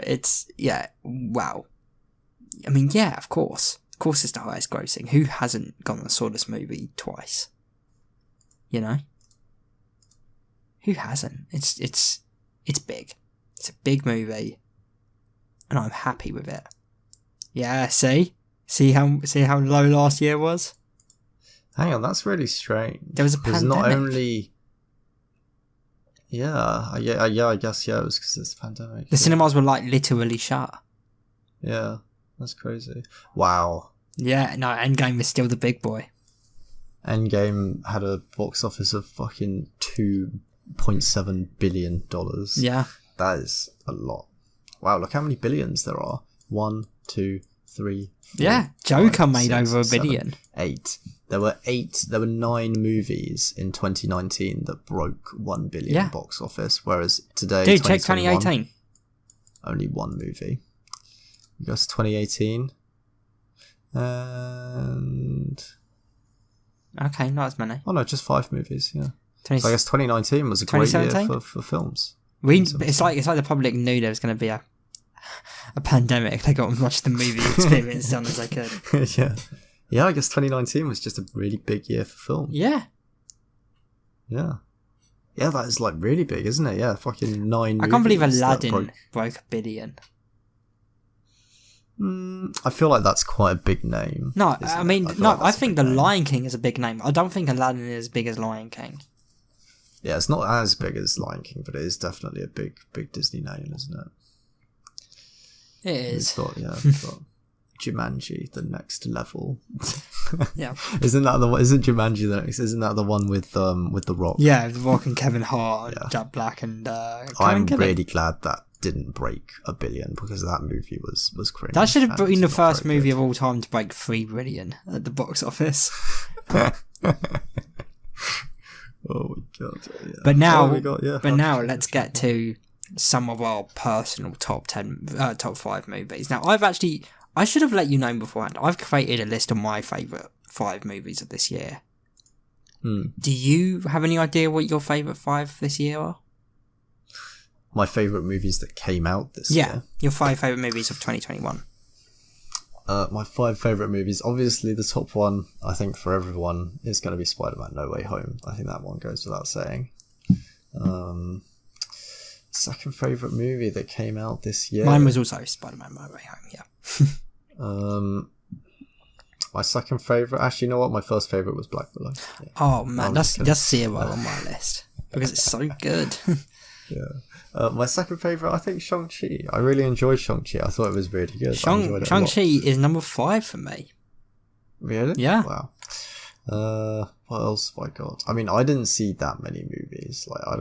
Speaker 2: wow. I mean, yeah, of course. Of course it's the highest grossing. Who hasn't gone and saw this movie twice? You know? Who hasn't? It's big. It's a big movie, and I'm happy with it. Yeah, see how low last year was.
Speaker 1: Hang on, that's really strange.
Speaker 2: There was a pandemic.
Speaker 1: Not only. Yeah, I guess it was because it's a pandemic.
Speaker 2: The cinemas were like literally shut.
Speaker 1: Yeah, that's crazy. Wow.
Speaker 2: Yeah, no, Endgame is still the big boy.
Speaker 1: Endgame had a box office of fucking $2.7 billion.
Speaker 2: Yeah.
Speaker 1: That is a lot. Wow, look how many billions there are. 1, 2, 3, 4,
Speaker 2: yeah, Joker
Speaker 1: 5,
Speaker 2: made
Speaker 1: 6,
Speaker 2: over $1
Speaker 1: 7,
Speaker 2: billion.
Speaker 1: 8. There were 9 movies in 2019 that broke 1 billion box office, whereas today,
Speaker 2: dude, check 2018.
Speaker 1: Only one movie. I guess 2018. And...
Speaker 2: Okay, not as many.
Speaker 1: Oh no, just 5 movies, yeah. So I guess 2019 was a great year for films.
Speaker 2: It's like the public knew there was going to be a pandemic. They got as much of the movie experience done as they could.
Speaker 1: Yeah, I guess 2019 was just a really big year for film.
Speaker 2: Yeah,
Speaker 1: that is like really big, isn't it? Yeah, fucking 9
Speaker 2: I can't believe Aladdin broke $1 billion.
Speaker 1: I feel like that's quite a big name.
Speaker 2: No, I think The Lion King is a big name. I don't think Aladdin is as big as Lion King.
Speaker 1: Yeah, it's not as big as Lion King, but it is definitely a big Disney name, isn't it?
Speaker 2: It is.
Speaker 1: We've got Jumanji, the next level.
Speaker 2: Yeah.
Speaker 1: Isn't Jumanji the next? Isn't that the one with The Rock?
Speaker 2: Yeah, The Rock and Kevin Hart, and Jack Black, and
Speaker 1: I'm really glad that didn't break $1 billion because that movie was cringe.
Speaker 2: That should have been the first movie of all time to break $3 billion at the box office.
Speaker 1: Oh my god! Yeah.
Speaker 2: But now, let's get to some of our personal top 5 movies. Now, I should have let you know beforehand. I've created a list of my favourite 5 movies of this year. Do you have any idea what your favourite 5 this year are?
Speaker 1: My favourite movies that came out this year?
Speaker 2: Yeah, your 5 favourite movies of 2021.
Speaker 1: My 5 favourite movies, obviously the top one, I think for everyone, is going to be Spider-Man No Way Home. I think that one goes without saying. Second favourite movie that came out this year.
Speaker 2: Mine was also Spider-Man No Way Home, yeah.
Speaker 1: My second favourite, actually, you know what? My first favourite was Black Widow. Yeah.
Speaker 2: Oh man, that's 0 on my list because it's so good.
Speaker 1: Yeah. My second favourite, I think Shang-Chi. I really enjoyed Shang-Chi. I thought it was really good.
Speaker 2: Shang-Chi is number 5 for me.
Speaker 1: Really?
Speaker 2: Yeah.
Speaker 1: Wow. What else have I got? I mean, I didn't see that many movies. Like, I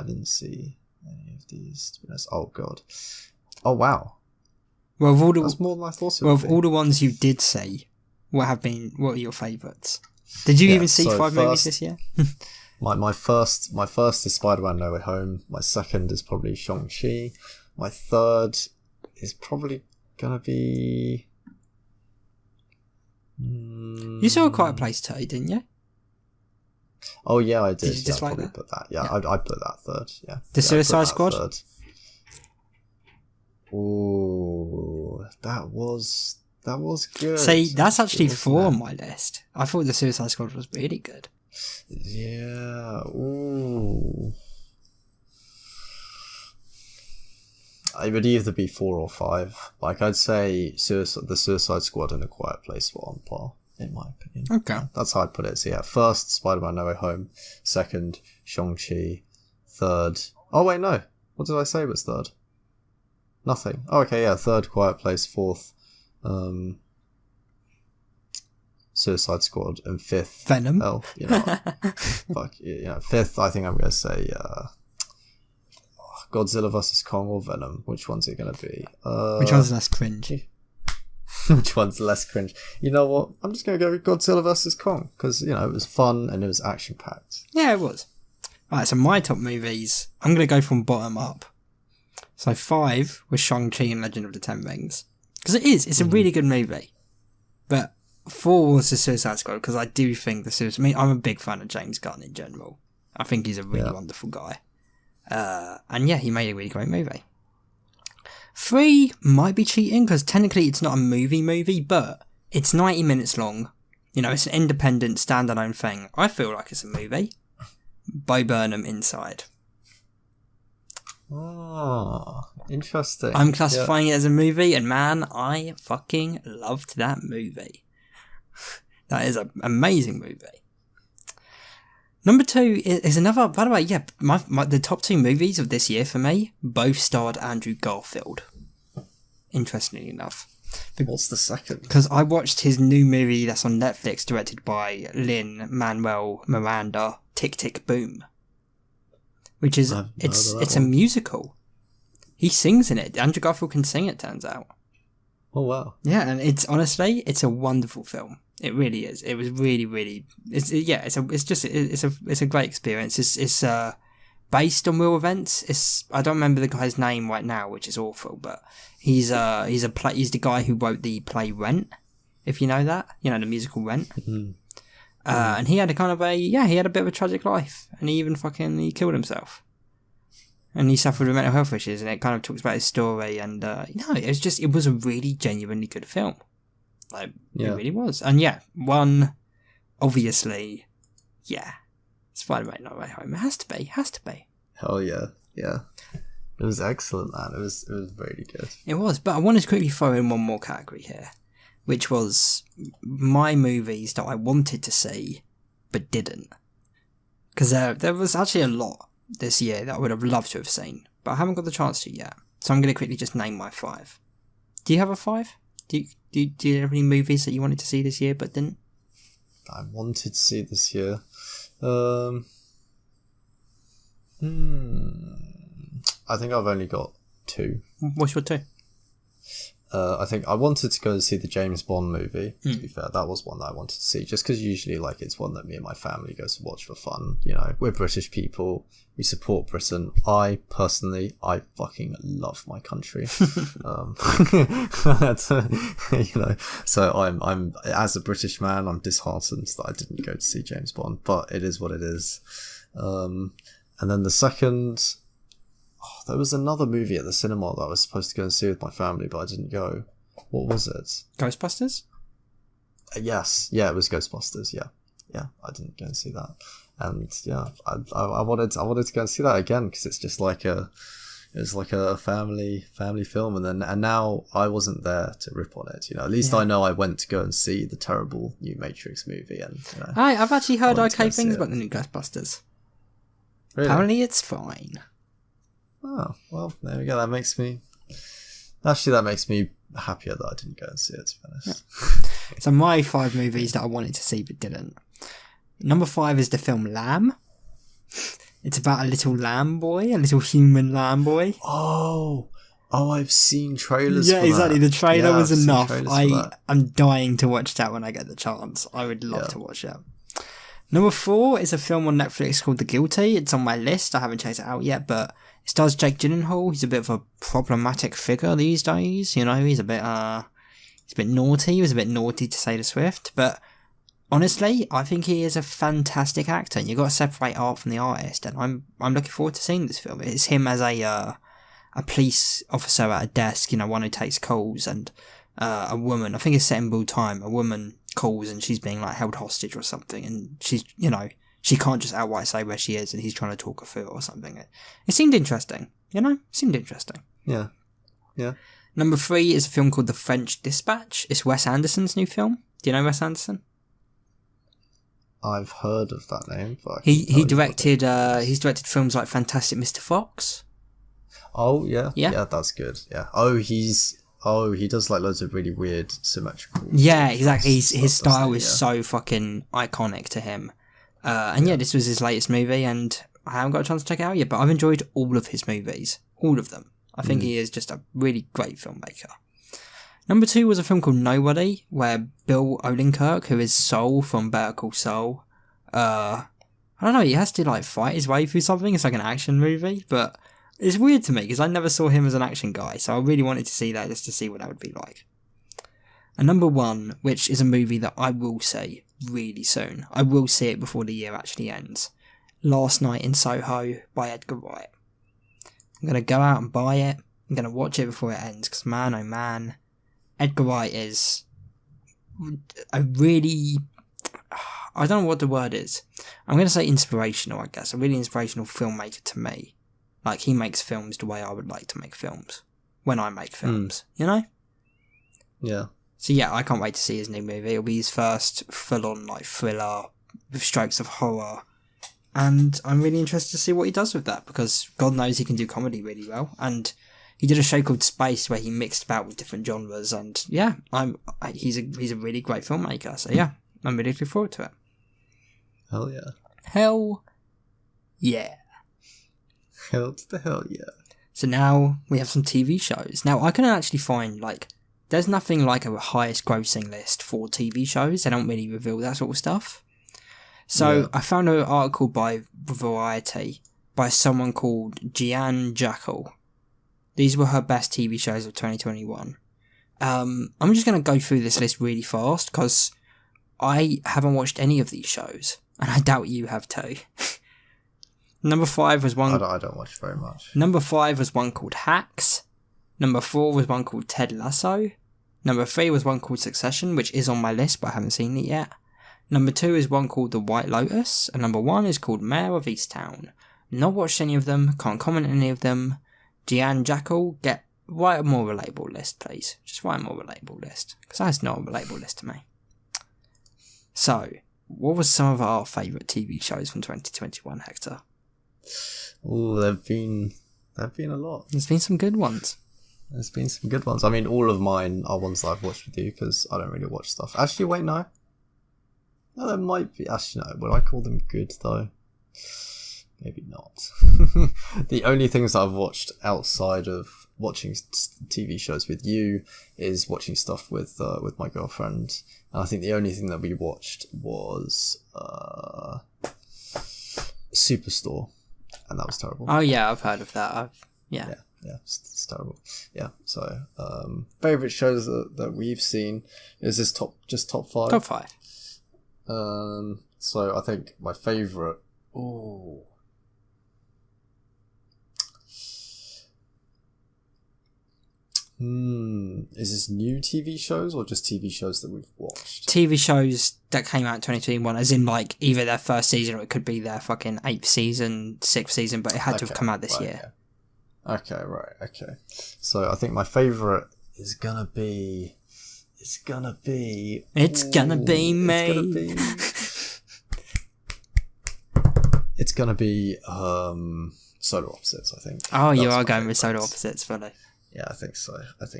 Speaker 1: didn't see any of these, to be honest. Oh god. Oh wow.
Speaker 2: Well,
Speaker 1: that's more than I thought it would
Speaker 2: of
Speaker 1: be.
Speaker 2: all the ones you did see, what are your favourites? Did you even see 5 movies this year?
Speaker 1: My first is Spider-Man No Way Home. My second is probably Shang-Chi. My third is probably gonna be...
Speaker 2: You saw A Quiet Place 2, didn't you?
Speaker 1: Oh yeah, I did.
Speaker 2: Did you dislike that?
Speaker 1: Put that. Yeah, I put that third. Yeah.
Speaker 2: The Suicide Squad?
Speaker 1: Third. Ooh, that was good.
Speaker 2: See, that's actually 4 on my list. I thought The Suicide Squad was really good.
Speaker 1: Yeah. Ooh. It would either be 4 or 5. Like, I'd say the Suicide Squad and A Quiet Place were on par, in my opinion.
Speaker 2: Okay.
Speaker 1: That's how I'd put it. So yeah, first, Spider-Man No Way Home. Second, Shang-Chi. Third... Oh, wait, no. What did I say was third? Nothing. Oh, okay, yeah. Third, Quiet Place. Fourth, Suicide Squad. And fifth...
Speaker 2: Venom.
Speaker 1: Oh, you know. Fuck, yeah. Fifth, I think I'm going to say... Godzilla vs. Kong or Venom. Which one's it going to be?
Speaker 2: Which one's less cringe?
Speaker 1: Which one's less cringe? You know what? I'm just going to go with Godzilla vs. Kong. Because, it was fun and it was action-packed.
Speaker 2: Yeah, it was. Right, so my top movies, I'm going to go from bottom up. So 5 was Shang-Chi and Legend of the Ten Rings. Because it's a really good movie. But 4 was The Suicide Squad, because I do think I'm a big fan of James Gunn in general. I think he's a really wonderful guy. And yeah, he made a really great movie. 3 might be cheating, because technically it's not a movie, but it's 90 minutes long. It's an independent, standalone thing. I feel like it's a movie. Bo Burnham Inside.
Speaker 1: Oh, interesting.
Speaker 2: I'm classifying it as a movie, and man, I fucking loved that movie. That is an amazing movie. Number 2 is another, by the way, yeah, the top 2 movies of this year for me, both starred Andrew Garfield. Interestingly enough.
Speaker 1: What's the second?
Speaker 2: Because I watched his new movie that's on Netflix, directed by Lin-Manuel Miranda, Tick Tick Boom. Which is, it's a musical. He sings in it. Andrew Garfield can sing, it turns out.
Speaker 1: Oh, wow.
Speaker 2: Yeah, and it's a wonderful film. It really is. It was really, really. It's a great experience. It's based on real events. I don't remember the guy's name right now, which is awful. But he's the guy who wrote the play Rent. If you know that, the musical Rent. Mm-hmm. And he had he had a bit of a tragic life, and he even he killed himself. And he suffered with mental health issues, and it kind of talks about his story, and it was a really genuinely good film. It really was. And one, obviously, Spider-Man No Way Home. It has to be.
Speaker 1: Hell yeah. It was excellent, man. It was really good.
Speaker 2: It was, but I wanted to quickly throw in one more category here, which was my movies that I wanted to see, but didn't. Because there was actually a lot this year that I would have loved to have seen, but I haven't got the chance to yet. So I'm going to quickly just name my 5. Do you have a 5? Do you have any movies that you wanted to see this year but didn't?
Speaker 1: I wanted to see this year. I think I've only got 2.
Speaker 2: What's your 2?
Speaker 1: I think I wanted to go and see the James Bond movie. To be fair, that was one that I wanted to see, just because usually it's one that me and my family goes to watch for fun. We're British people, we support Britain. I fucking love my country. So I'm as a British man, I'm disheartened that I didn't go to see James Bond, but it is what it is. And then the second. Oh, there was another movie at the cinema that I was supposed to go and see with my family, but I didn't go. What was it?
Speaker 2: Ghostbusters?
Speaker 1: Yes. Yeah, it was Ghostbusters. Yeah. I didn't go and see that. And I wanted to go and see that again, because it's just like a family film, and now I wasn't there to rip on it. At least I know I went to go and see the terrible new Matrix movie, and
Speaker 2: I've actually heard okay things about the new Ghostbusters.
Speaker 1: Really?
Speaker 2: Apparently, it's fine.
Speaker 1: Oh, well, there we go. That makes me happier that I didn't go and see it, to be honest.
Speaker 2: Yeah. So my 5 movies that I wanted to see but didn't. Number 5 is the film Lamb. It's about a little lamb boy, a little human lamb boy.
Speaker 1: Oh, I've seen trailers for that.
Speaker 2: Yeah, exactly. The trailer was enough. I'm dying to watch that when I get the chance. I would love to watch that. Number 4 is a film on Netflix called The Guilty. It's on my list. I haven't checked it out yet, but it stars Jake Gyllenhaal. He's a bit of a problematic figure these days. He's a bit naughty. He was a bit naughty, to say the swift. But honestly, I think he is a fantastic actor. And you've got to separate art from the artist. And I'm looking forward to seeing this film. It's him as a police officer at a desk, one who takes calls, and a woman. I think it's set in real time. A woman calls and she's being held hostage or something, and she's she can't just outright say where she is, and he's trying to talk her through it or something. It seemed interesting,
Speaker 1: Yeah.
Speaker 2: Number 3 is a film called The French Dispatch. It's Wes Anderson's new film. Do you know Wes Anderson?
Speaker 1: I've heard of that name, but
Speaker 2: he directed he's directed films like Fantastic Mr. Fox.
Speaker 1: Oh yeah, that's good. Yeah. He does loads of really weird symmetrical.
Speaker 2: Yeah, exactly. His style is so fucking iconic to him. This was his latest movie, and I haven't got a chance to check it out yet, but I've enjoyed all of his movies. All of them. I think he is just a really great filmmaker. Number 2 was a film called Nobody, where Bill Odenkirk, who is Saul from Better Call Saul, I don't know, he has to fight his way through something. It's like an action movie, but it's weird to me because I never saw him as an action guy, so I really wanted to see that just to see what that would be like. And number 1, which is a movie that I will see really soon. I will see it before the year actually ends. Last Night in Soho by Edgar Wright. I'm going to go out and buy it. I'm going to watch it before it ends, because man, oh man, Edgar Wright is a really... I don't know what the word is. I'm going to say inspirational, I guess. A really inspirational filmmaker to me. Like, he makes films the way I would like to make films. When I make films, you know?
Speaker 1: Yeah.
Speaker 2: So yeah, I can't wait to see his new movie. It'll be his first full-on, like, thriller with strokes of horror. And I'm really interested to see what he does with that, because God knows he can do comedy really well. And he did a show called Space where he mixed about with different genres. And yeah, he's a really great filmmaker. So yeah, I'm really looking forward to it.
Speaker 1: Hell yeah.
Speaker 2: Hell yeah.
Speaker 1: Hell to the hell yeah.
Speaker 2: So now we have some TV shows. Now I couldn't actually find, like, there's nothing like a highest grossing list for TV shows. They don't really reveal that sort of stuff. So I found an article by Variety by someone called Jeanne Jakle. These were her best TV shows of 2021. I'm just going to go through this list really fast because I haven't watched any of these shows, and I doubt you have too. Number 5 was one...
Speaker 1: I don't watch very much.
Speaker 2: Number 5 was one called Hacks. Number 4 was one called Ted Lasso. Number 3 was one called Succession, which is on my list, but I haven't seen it yet. Number 2 is one called The White Lotus. And number 1 is called Mayor of Easttown. Not watched any of them, can't comment on any of them. Jeanne Jakle, write a more relatable list, please. Just write a more relatable list, because that's not a relatable list to me. So, what was some of our favourite TV shows from 2021, Hector?
Speaker 1: Oh, there've been a lot.
Speaker 2: There's been some good ones.
Speaker 1: There's been some good ones. I mean, all of mine are ones that I've watched with you, because I don't really watch stuff. Actually, wait, no. No, there might be. Actually, no. Would I call them good, though? Maybe not. The only things that I've watched outside of watching TV shows with you is watching stuff with my girlfriend. And I think the only thing that we watched was Superstore, and that was terrible.
Speaker 2: Oh yeah, I've heard of that. Yeah,
Speaker 1: it's terrible. Yeah, so favorite shows that we've seen is this top 5.
Speaker 2: Top 5.
Speaker 1: So I think my favorite. Is this new TV shows or just TV shows that we've watched?
Speaker 2: TV shows that came out in 2021, as in, like, either their first season or it could be their fucking 8th season, 6th season, but it had to have come out this year.
Speaker 1: Yeah. Okay. So I think my favourite is gonna be... It's gonna be me. It's gonna be Solar Opposites, I think.
Speaker 2: Oh, you are going with Solar Opposites, fully.
Speaker 1: Yeah, I think so.
Speaker 2: It was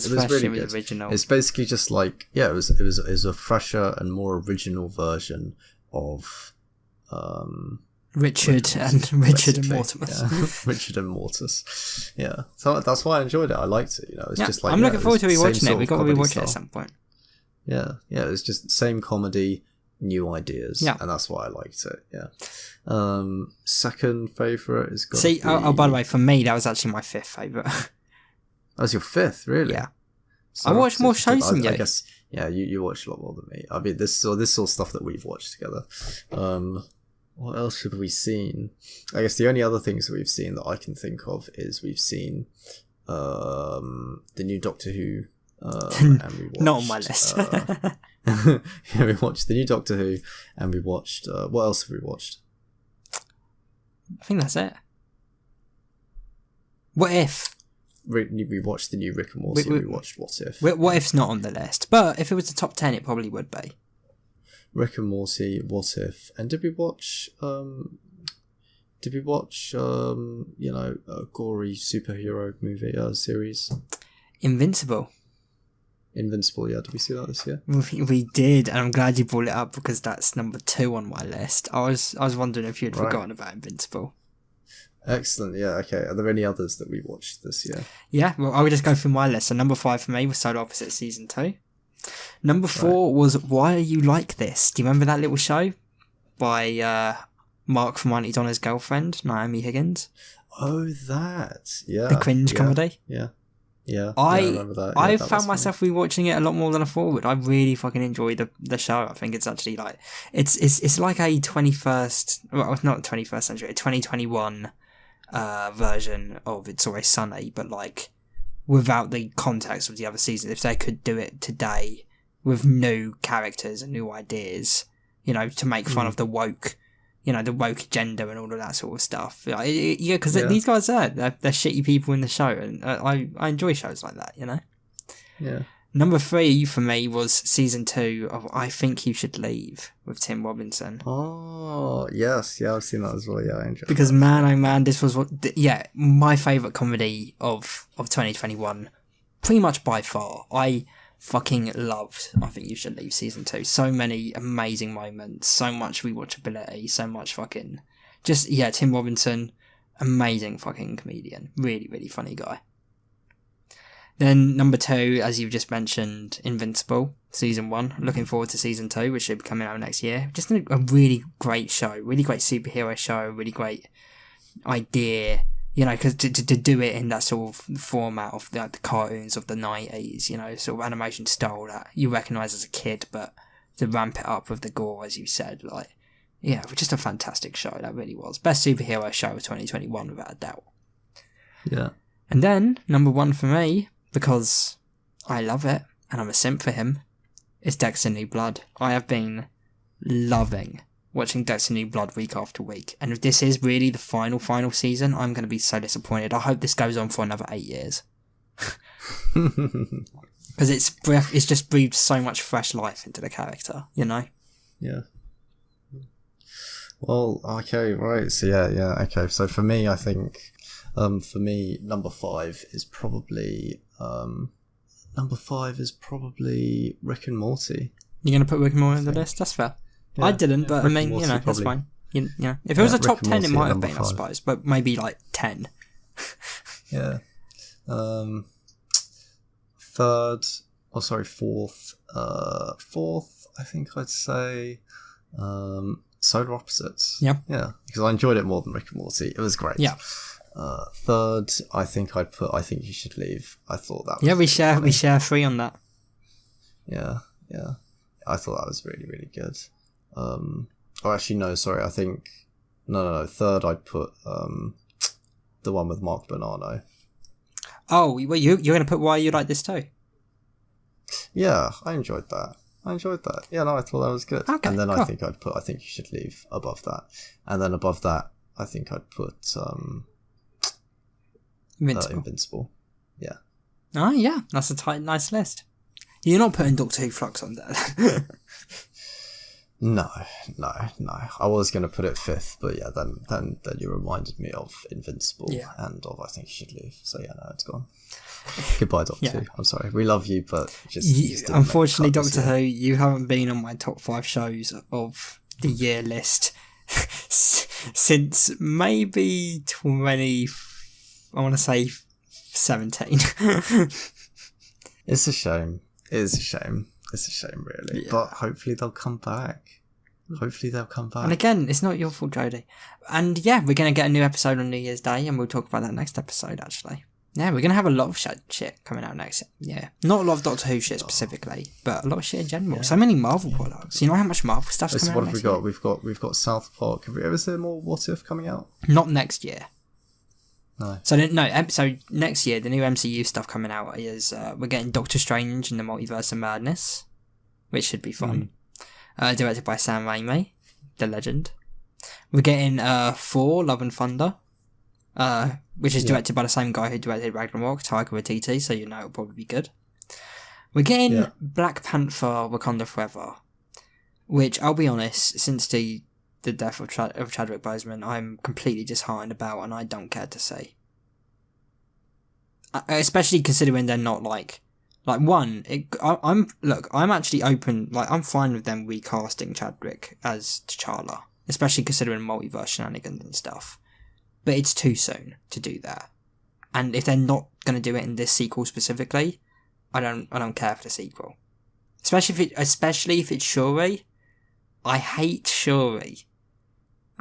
Speaker 2: fresh,
Speaker 1: really
Speaker 2: it was
Speaker 1: good.
Speaker 2: original.
Speaker 1: It's basically just like, it was a fresher and more original version of
Speaker 2: Richard and Mortimus.
Speaker 1: Yeah. Richard and Mortis. Yeah. So that's why I enjoyed it. I liked it. It's just like,
Speaker 2: I'm looking forward to rewatching it. We've got to rewatch it at some point.
Speaker 1: Yeah. It's just the same comedy, new ideas. Yeah. And that's why I liked it. Yeah. Second favourite is got to be...
Speaker 2: by the way, for me, that was actually my 5th favourite.
Speaker 1: That was your 5th, really?
Speaker 2: Yeah. So I watched more shows than you.
Speaker 1: I guess, yeah, you watched a lot more than me. I mean, this is all stuff that we've watched together. What else have we seen? I guess the only other things that we've seen that I can think of is we've seen the new Doctor Who. And we watched,
Speaker 2: not on my list.
Speaker 1: Yeah, we watched the new Doctor Who, and we watched... what else have we watched?
Speaker 2: I think that's it. What If?
Speaker 1: We watched the new Rick and Morty, and we watched What If.
Speaker 2: What If's not on the list, but if it was the top 10, it probably would be.
Speaker 1: Rick and Morty, What If, and did we watch a gory superhero movie series?
Speaker 2: Invincible,
Speaker 1: yeah. Did we see that this year?
Speaker 2: We did, and I'm glad you brought it up because that's number 2 on my list. I was wondering if you'd forgotten about Invincible.
Speaker 1: Excellent, yeah, okay. Are there any others that we watched this year?
Speaker 2: Yeah, well, I will just go through my list. So number 5 for me was Solar Opposites Season 2. Number 4 was Why Are You Like This? Do you remember that little show? By Mark from Auntie Donna's Girlfriend, Naomi Higgins.
Speaker 1: Oh, that. Yeah.
Speaker 2: The cringe comedy.
Speaker 1: Yeah. Yeah,
Speaker 2: I
Speaker 1: remember that. Yeah,
Speaker 2: I
Speaker 1: that
Speaker 2: found myself rewatching it a lot more than I thought would. I really fucking enjoyed the show. I think it's actually like it's like a 21st, well, not 21st century, a 2021 version of It's Always Sunny, but like without the context of the other seasons. If they could do it today with new characters and new ideas, to make fun of the woke, the woke agenda and all of that sort of stuff. Because these guys they're shitty people in the show, and I enjoy shows like that,
Speaker 1: Yeah.
Speaker 2: Number 3 for me was season 2 of I Think You Should Leave with Tim Robinson.
Speaker 1: Oh, yes. Yeah, I've seen that as well. Yeah, I enjoyed
Speaker 2: Because
Speaker 1: that.
Speaker 2: man, oh man, this was my favourite comedy of 2021. Pretty much by far. I fucking loved I Think You Should Leave season 2. So many amazing moments, so much rewatchability, so much fucking... Tim Robinson, amazing fucking comedian. Really, really funny guy. Then number 2, as you've just mentioned, Invincible, season 1. Looking forward to season 2, which should be coming out next year. Just a really great show, really great superhero show, really great idea, because to do it in that sort of format of the cartoons of the 90s, sort of animation style that you recognise as a kid, but to ramp it up with the gore, as you said, just a fantastic show, that really was. Best superhero show of 2021, without a doubt.
Speaker 1: Yeah.
Speaker 2: And then, number 1 for me, because I love it, and I'm a simp for him, is Dexter New Blood. I have been loving watching Dexter New Blood week after week, and if this is really the final season, I'm going to be so disappointed. I hope this goes on for another 8 years. Because it's just breathed so much fresh life into the character,
Speaker 1: Yeah. Well, okay, right, so yeah, okay, so for me, I think... number 5 is probably Rick and Morty.
Speaker 2: You're going to put Rick and Morty on the list? That's fair. Yeah, I didn't, but I mean, Morty, that's fine. If it was a top 10, it might have been, 5. I suppose, but maybe like 10.
Speaker 1: Yeah. Fourth, I think I'd say Solar Opposites.
Speaker 2: Yeah.
Speaker 1: Yeah, because I enjoyed it more than Rick and Morty. It was great.
Speaker 2: Yeah.
Speaker 1: Third, I think I'd put I Think You Should Leave. I thought that was
Speaker 2: we share 3 on that.
Speaker 1: Yeah. I thought that was really, really good. Actually, no, sorry, I think... No. Third, I'd put the one with Mark Bonanno.
Speaker 2: Oh, well, you're going to put Why You Like This Too?
Speaker 1: Yeah, I enjoyed that. Yeah, no, I thought that was good.
Speaker 2: Okay,
Speaker 1: and then
Speaker 2: cool.
Speaker 1: I think I'd put I Think You Should Leave above that. And then above that, I think I'd put... Invincible. Yeah.
Speaker 2: Oh, yeah. That's a tight, nice list. You're not putting Doctor Who Flux on there.
Speaker 1: No. I was going to put it 5th, but yeah, then you reminded me of Invincible and of I Think You Should Leave. So yeah, no, it's gone. Goodbye, Doctor Who. I'm sorry. We love you, but just
Speaker 2: unfortunately, Doctor Who, you haven't been on my top 5 shows of the year list since maybe 17.
Speaker 1: It's a shame. It's a shame, really. Yeah. But hopefully they'll come back. And
Speaker 2: again, it's not your fault, Jodie. And yeah, we're going to get a new episode on New Year's Day, and we'll talk about that next episode, actually. Yeah, we're going to have a lot of shit coming out next. Yeah. Not a lot of Doctor Who shit specifically, but a lot of shit in general. Yeah. So many Marvel products. You know how much Marvel stuff's coming out next year?
Speaker 1: What have we got? We've got South Park. Have we ever seen more What If coming out?
Speaker 2: Not next year.
Speaker 1: No.
Speaker 2: So next year, the new MCU stuff coming out is we're getting Doctor Strange in the Multiverse of Madness, which should be fun. Directed by Sam Raimi, the legend. We're getting Thor: Love and Thunder, which is directed by the same guy who directed Ragnarok, Taika Waititi, so it'll probably be good. We're getting Black Panther: Wakanda Forever, which I'll be honest, since the death of Chadwick Boseman, I'm completely disheartened about, and I don't care to see. Especially considering they're not I'm actually open, I'm fine with them recasting Chadwick as T'Challa, especially considering multiverse shenanigans and stuff. But it's too soon to do that. And if they're not going to do it in this sequel specifically, I don't care for the sequel. Especially if it's Shuri. I hate Shuri.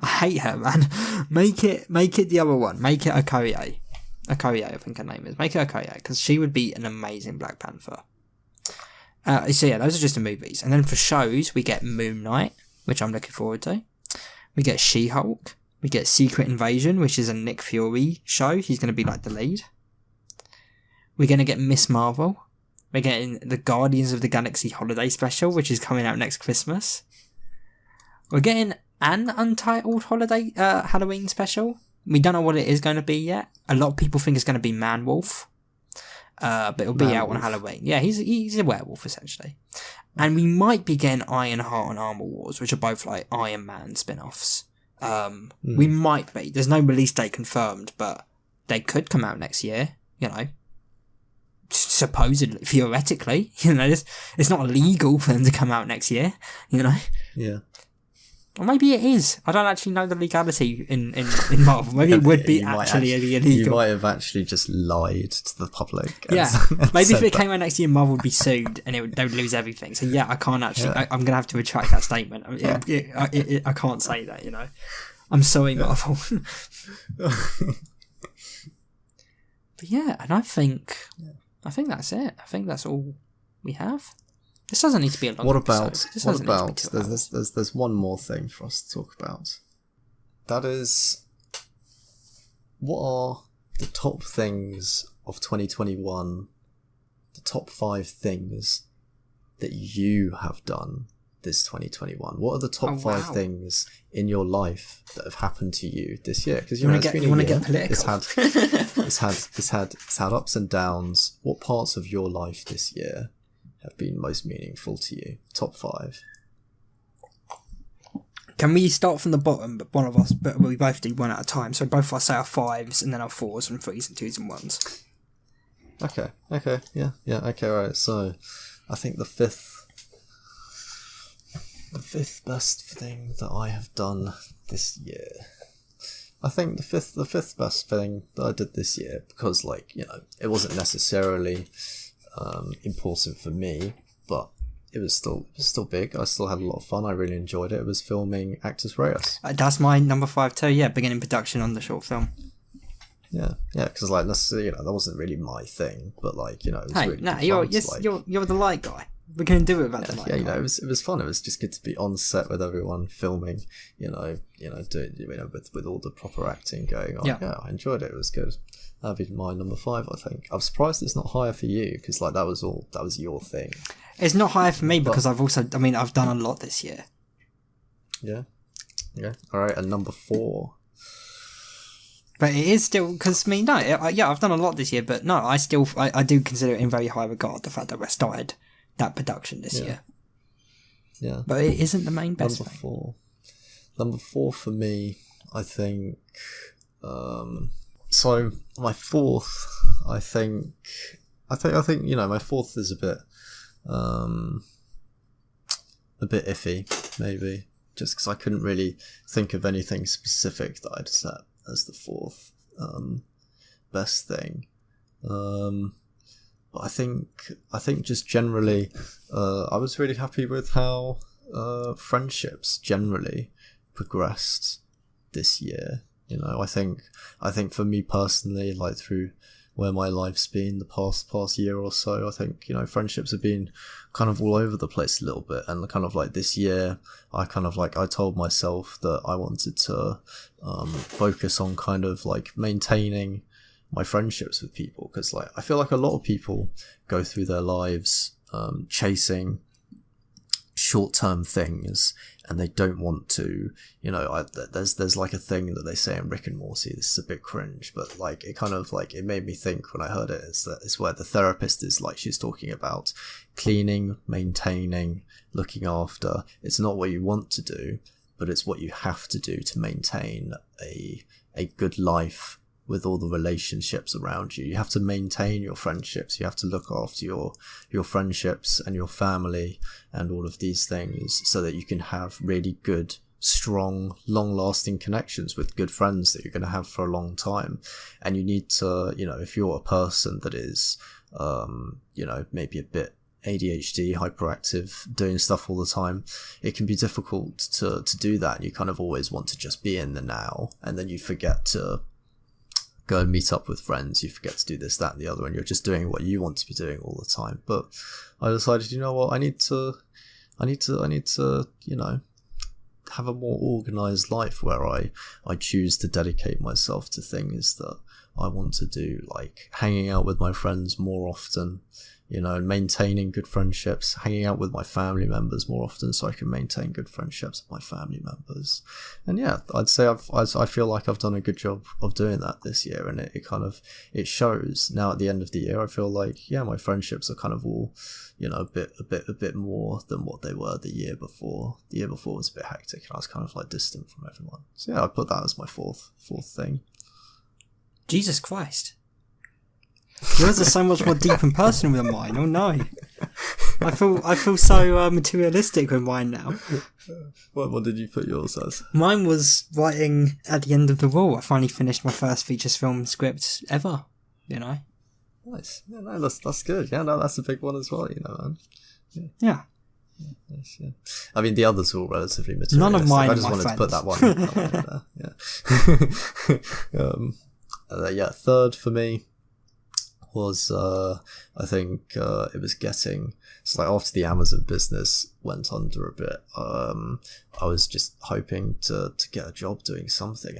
Speaker 2: I hate her, man. Make it the other one. Make it Okoye. Okoye, I think her name is. Make it Okoye, because she would be an amazing Black Panther. So yeah, those are just the movies. And then for shows, we get Moon Knight, which I'm looking forward to. We get She-Hulk. We get Secret Invasion, which is a Nick Fury show. He's going to be the lead. We're going to get Miss Marvel. We're getting the Guardians of the Galaxy Holiday Special, which is coming out next Christmas. We're getting an untitled holiday Halloween special. We don't know what it is going to be yet. A lot of people think it's going to be Man Wolf. But it'll be out on Halloween. Yeah, he's a werewolf, essentially. And we might be getting Ironheart and Armor Wars, which are both like Iron Man spin-offs. We might be. There's no release date confirmed, but they could come out next year, you know. Supposedly, theoretically, you know, it's not illegal for them to come out next year, you know.
Speaker 1: Yeah.
Speaker 2: Or maybe it is. I don't actually know the legality in Marvel. Maybe it would be actually illegal.
Speaker 1: You might have actually just lied to the public.
Speaker 2: Yeah. Maybe if it came out next year, Marvel would be sued and they would lose everything. So yeah, I can't actually. Yeah. I'm going to have to retract that statement. I can't say that, you know. I'm sorry, Marvel. But yeah, and I think that's it. I think that's all we have. This doesn't need to be a long episode.
Speaker 1: There's one more thing for us to talk about. That is, what are the top things of 2021, the top 5 things that you have done this 2021? What are the top 5 things in your life that have happened to you this year? Because you want to get political. It's had ups and downs. What parts of your life this year have been most meaningful to you? Top 5.
Speaker 2: Can we start from the bottom, but one of us, but we both do one at a time, so both of us say our 5s and then our 4s and 3s and 2s and 1s.
Speaker 1: Okay, yeah, okay, right. So I think the fifth best thing that I have done this year. I think the fifth best thing that I did this year, because, like, you know, it wasn't necessarily important for me, but it was still big. I still had a lot of fun. I really enjoyed it. It was filming Actus Reus.
Speaker 2: That's my number 5 too. Yeah, beginning production on the short film.
Speaker 1: Yeah, because like, you know, that wasn't really my thing, but like, you know, it was really
Speaker 2: you're the light guy. We're gonna do it about the light.
Speaker 1: Yeah, you know, it was fun. It was just good to be on set with everyone filming. You know, doing, you know, with all the proper acting going on. Yeah, I enjoyed it. It was good. That'd be my number 5, I think. I'm surprised it's not higher for you, because like that was your thing.
Speaker 2: It's not higher for me because I've done a lot this year.
Speaker 1: Yeah. All right, and number 4.
Speaker 2: But it is still, because I've done a lot this year, but no, I do consider it in very high regard the fact that we started that production this year.
Speaker 1: Yeah.
Speaker 2: But it isn't the main best
Speaker 1: number
Speaker 2: thing.
Speaker 1: 4. Number 4 for me, I think. So my 4th, I think you know, my 4th is a bit iffy, maybe, just because I couldn't really think of anything specific that I'd set as the 4th best thing. But I think just generally, I was really happy with how friendships generally progressed this year. You know, I think for me personally, like through where my life's been the past year or so, I think, you know, friendships have been kind of all over the place a little bit. And kind of like this year, I told myself that I wanted to focus on kind of like maintaining my friendships with people, because like I feel like a lot of people go through their lives chasing short-term things, and they don't want to, you know, there's like a thing that they say in Rick and Morty, this is a bit cringe, but like it kind of like, it made me think when I heard it, is that it's where the therapist is like, she's talking about cleaning, maintaining, looking after. It's not what you want to do, but it's what you have to do to maintain a good life with all the relationships around you. You have to maintain your friendships. You have to look after your friendships and your family and all of these things, so that you can have really good, strong, long-lasting connections with good friends that you're going to have for a long time. And you need to, you know, if you're a person that is, you know, maybe a bit ADHD, hyperactive, doing stuff all the time, it can be difficult to do that. You kind of always want to just be in the now, and then you forget to go and meet up with friends, you forget to do this, that, and the other, and you're just doing what you want to be doing all the time. But I decided, you know what, I need to, you know, have a more organized life where I choose to dedicate myself to things that I want to do, like hanging out with my friends more often, and maintaining good friendships, hanging out with my family members more often so I can maintain good friendships with my family members. And yeah, I'd say I feel like I've done a good job of doing that this year, and it shows now at the end of the year. I feel like, yeah, my friendships are kind of all, a bit more than what they were the year before. The year before was a bit hectic, and I was kind of like distant from everyone. So yeah, I put that as my fourth thing.
Speaker 2: Jesus Christ. Yours are so much more deep and personal than mine. Oh no. I feel so materialistic with mine now.
Speaker 1: What did you put yours as?
Speaker 2: Mine was writing at the end of the wall. I finally finished my first features film script ever,
Speaker 1: Nice. Yeah, no, that's good. Yeah, no, that's a big one as well, man.
Speaker 2: Yeah.
Speaker 1: Nice, yeah. I mean, the others are all relatively materialistic.
Speaker 2: None of mine
Speaker 1: I just wanted to put that one in there. Yeah. Third for me was I think it was getting, so like after the Amazon business went under a bit, I was just hoping to get a job doing something,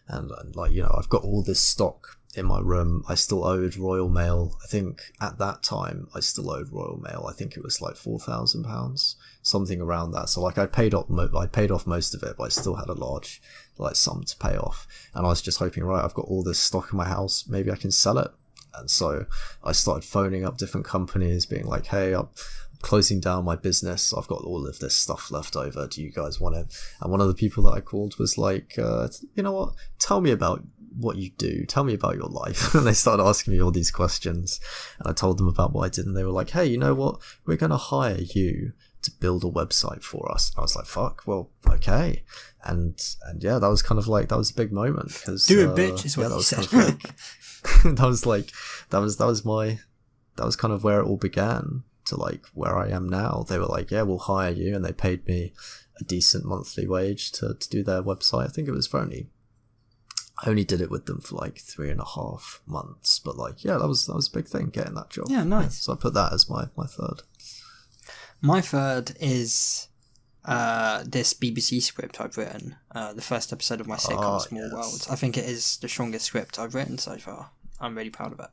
Speaker 1: and like, I've got all this stock in my room. I still owed Royal Mail. I think at that time I still owed Royal Mail. I think it was like £4,000, something around that. So like I paid off most of it, but I still had a large sum to pay off. And I was just hoping, right, I've got all this stock in my house, maybe I can sell it. And so I started phoning up different companies, being like, hey, I'm closing down my business. I've got all of this stuff left over. Do you guys want it? And one of the people that I called was like, you know what? Tell me about what you do. Tell me about your life. And they started asking me all these questions. And I told them about what I did. And they were like, hey, you know what? We're going to hire you to build a website for us. I was like, fuck, well, okay. And yeah, that was kind of like, that was a big moment. Because
Speaker 2: do it, bitch, is what you said.
Speaker 1: Kind of like, that was kind of where it all began to like where I am now. They were like, yeah, we'll hire you. And they paid me a decent monthly wage to do their website. I think it was I only did it with them for like 3.5 months, but like, yeah, that was a big thing, getting that job.
Speaker 2: Yeah, nice.
Speaker 1: So I put that as my third.
Speaker 2: My third is this BBC script I've written, the first episode of my sitcom Small World. I think it is the strongest script I've written so far. I'm really proud of it.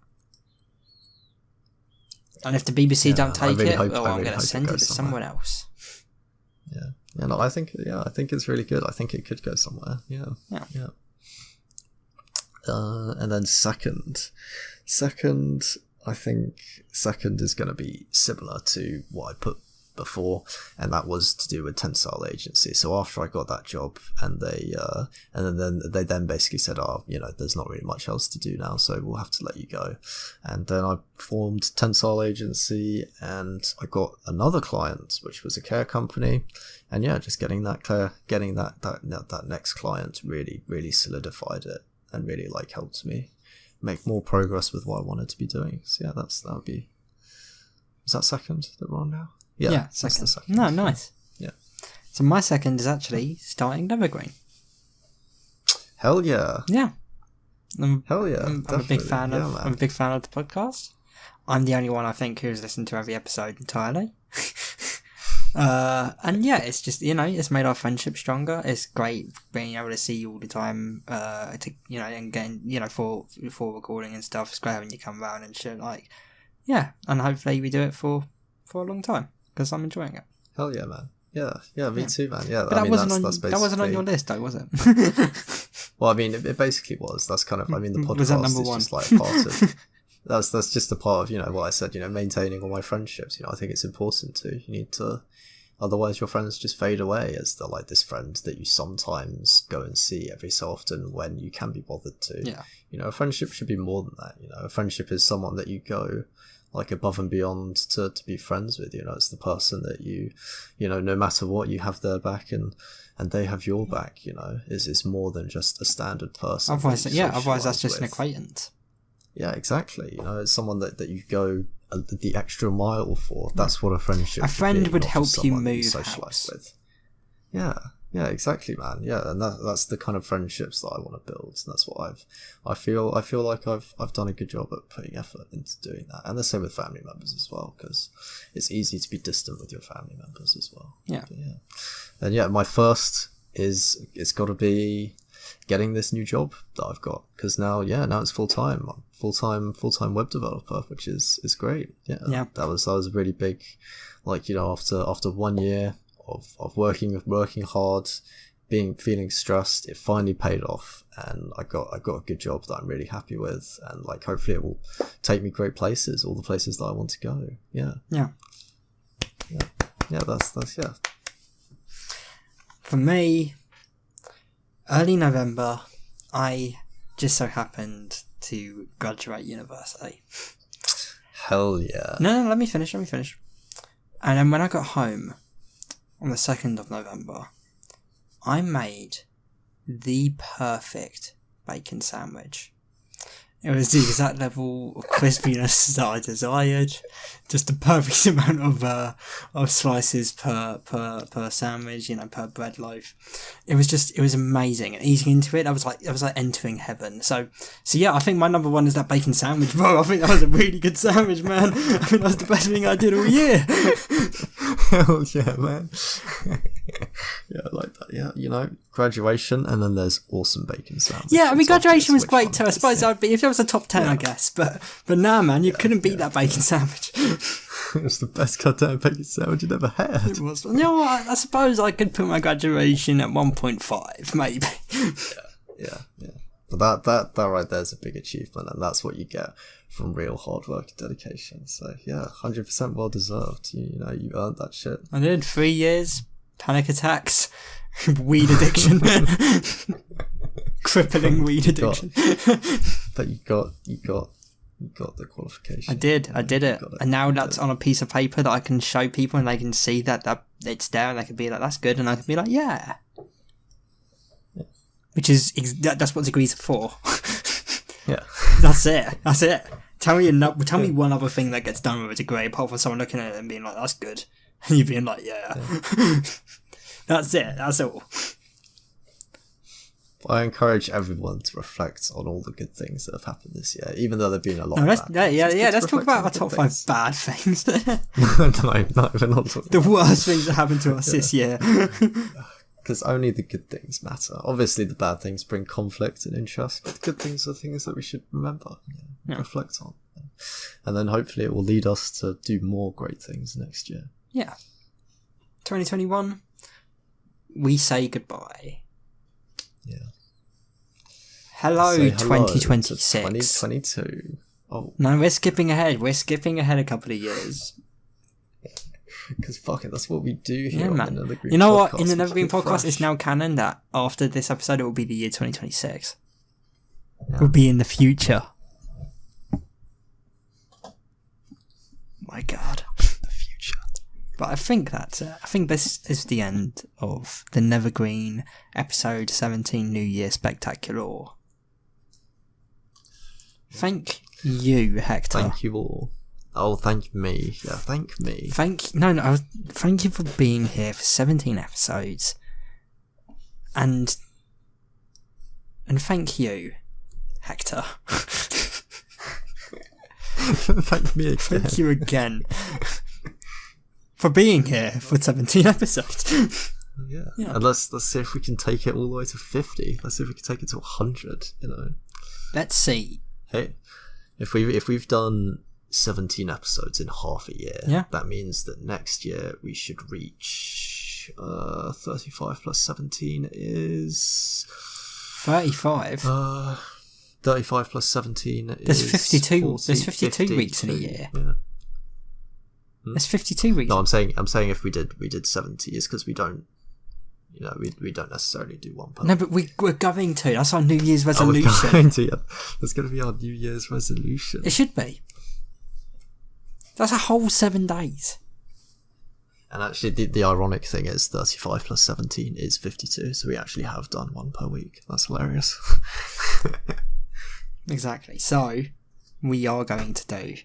Speaker 2: And if the BBC don't take it, I'm going to send it to someone else.
Speaker 1: Yeah. No, I think it's really good. I think it could go somewhere. Yeah. And then second, I think second is going to be similar to what I put before, and that was to do with Tensile Agency. So after I got that job, and they then basically said, there's not really much else to do now, so we'll have to let you go. And then I formed Tensile Agency, and I got another client, which was a care company. And yeah, just getting that next client really solidified it, and really like helped me make more progress with what I wanted to be doing. So yeah, that would be. Was that second that we're on now?
Speaker 2: Yeah, second. No, nice.
Speaker 1: Yeah.
Speaker 2: So my second is actually starting Nethergreen.
Speaker 1: Hell yeah.
Speaker 2: Yeah.
Speaker 1: Hell yeah.
Speaker 2: I'm a big fan of. I'm a big fan of the podcast. I'm the only one I think who's listened to every episode entirely. And yeah, it's just, it's made our friendship stronger. It's great being able to see you all the time, and getting, for recording and stuff. It's great having you come around and shit. Like, yeah, and hopefully we do it for a long time, because I'm enjoying it.
Speaker 1: Hell yeah, man. Yeah, me too, man. Yeah,
Speaker 2: but that wasn't on your list, though, was it?
Speaker 1: Well, I mean, it basically was. That's kind of, the podcast
Speaker 2: was that number
Speaker 1: is
Speaker 2: one?
Speaker 1: Just like a part of. That's just a part of, what I said. Maintaining all my friendships. I think it's important to. You need to. Otherwise, your friends just fade away as they're like this friend that you sometimes go and see every so often when you can be bothered to.
Speaker 2: Yeah.
Speaker 1: A friendship should be more than that. A friendship is someone that you go like above and beyond to be friends with. It's the person that you no matter what, you have their back and they have your back. Is more than just a standard person.
Speaker 2: Otherwise that's just an acquaintance.
Speaker 1: Yeah, exactly. It's someone that you go the extra mile for. That's what a friendship.
Speaker 2: A friend would help you move house.
Speaker 1: With. Yeah, exactly, man. Yeah, and that's the kind of friendships that I want to build. And that's what I feel like I've done a good job at putting effort into doing that. And the same with family members as well, because it's easy to be distant with your family members as well.
Speaker 2: Yeah.
Speaker 1: And yeah, my first it's got to be getting this new job that I've got, because now it's full-time web developer, which is great. That was a really big, like, you know, after 1 year of working hard, feeling stressed, it finally paid off, and I got a good job that I'm really happy with, and like hopefully it will take me great places, all the places that I want to go. That's
Speaker 2: For me, early November, I just so happened to graduate university.
Speaker 1: Hell yeah.
Speaker 2: No, let me finish. And then when I got home on the 2nd of November, I made the perfect bacon sandwich. It was the exact level of crispiness that I desired. Just the perfect amount of slices per sandwich, you know, per bread loaf. It was amazing. And eating into it, I was like entering heaven. So yeah, I think my number one is that bacon sandwich, bro. I think that was a really good sandwich, man. I think that was the best thing I did all year.
Speaker 1: Hell yeah, man. Yeah, I like that. Yeah, you know, graduation, and then there's awesome bacon sandwich.
Speaker 2: Yeah, I mean, graduation was great too. I suppose I'd be, if there was a top 10, I guess. But nah, man, you couldn't beat that bacon sandwich.
Speaker 1: It was the best goddamn bacon sandwich you'd ever had.
Speaker 2: It was. You know what? I suppose I could put my graduation at 1.5, maybe.
Speaker 1: Yeah. But that right there is a big achievement, and that's what you get from real hard work and dedication. So yeah, 100% well deserved. You know, you earned that shit.
Speaker 2: I did 3 years, panic attacks, weed addiction, crippling weed addiction.
Speaker 1: But you got the qualification.
Speaker 2: I did it, and now that's on a piece of paper that I can show people, and they can see that it's there, and they can be like, "That's good," and I can be like, "Yeah." Which is that's what degrees are for.
Speaker 1: Yeah,
Speaker 2: that's it. Tell me one other thing that gets done with a degree, apart from someone looking at it and being like, "That's good," and you being like, "Yeah." That's it. That's all.
Speaker 1: I encourage everyone to reflect on all the good things that have happened this year, even though there've been a lot.
Speaker 2: No, let's talk about our top 5 bad things.
Speaker 1: No, we're not talking.
Speaker 2: The worst things that happened to us this year.
Speaker 1: Because only the good things matter. Obviously, the bad things bring conflict and interest, but the good things are things that we should remember, reflect on, and then hopefully it will lead us to do more great things next year.
Speaker 2: Yeah. 2021, we say goodbye.
Speaker 1: Yeah.
Speaker 2: Hello, 2026.
Speaker 1: 2022. Oh.
Speaker 2: No, we're skipping ahead. We're skipping ahead a couple of years.
Speaker 1: Because fuck it, that's what we do here on the Nethergreen Podcast.
Speaker 2: You know what? In the Nethergreen Podcast, it's now canon that after this episode, it will be the year 2026. Yeah. We'll be in the future. My God.
Speaker 1: The future.
Speaker 2: But I think that's it. I think this is the end of the Nethergreen episode 17 New Year Spectacular. Thank you, Hector.
Speaker 1: Thank you all. Oh, thank me. Yeah, thank me.
Speaker 2: Thank you for being here for 17 episodes. And thank you, Hector.
Speaker 1: Thank me again.
Speaker 2: Thank you again for being here for 17 episodes.
Speaker 1: Yeah. And let's see if we can take it all the way to 50. Let's see if we can take it to 100, you know.
Speaker 2: Let's see.
Speaker 1: Hey, if we've done 17 episodes in half a year, that means that next year we should reach 35 plus 17 is
Speaker 2: 35.
Speaker 1: 35 plus 17
Speaker 2: there's
Speaker 1: is
Speaker 2: 52.
Speaker 1: 40,
Speaker 2: there's 52 weeks in a year. Yeah. There's 52 weeks.
Speaker 1: No, I'm saying if we did 70 is because we don't, you know, we don't necessarily do one per.
Speaker 2: No, but we're going to. That's our New Year's resolution.
Speaker 1: We're going to, yeah. That's going to be our New Year's resolution.
Speaker 2: It should be. That's a whole 7 days.
Speaker 1: And actually, the ironic thing is 35 plus 17 is 52, so we actually have done one per week. That's hilarious.
Speaker 2: Exactly. So, we are going to do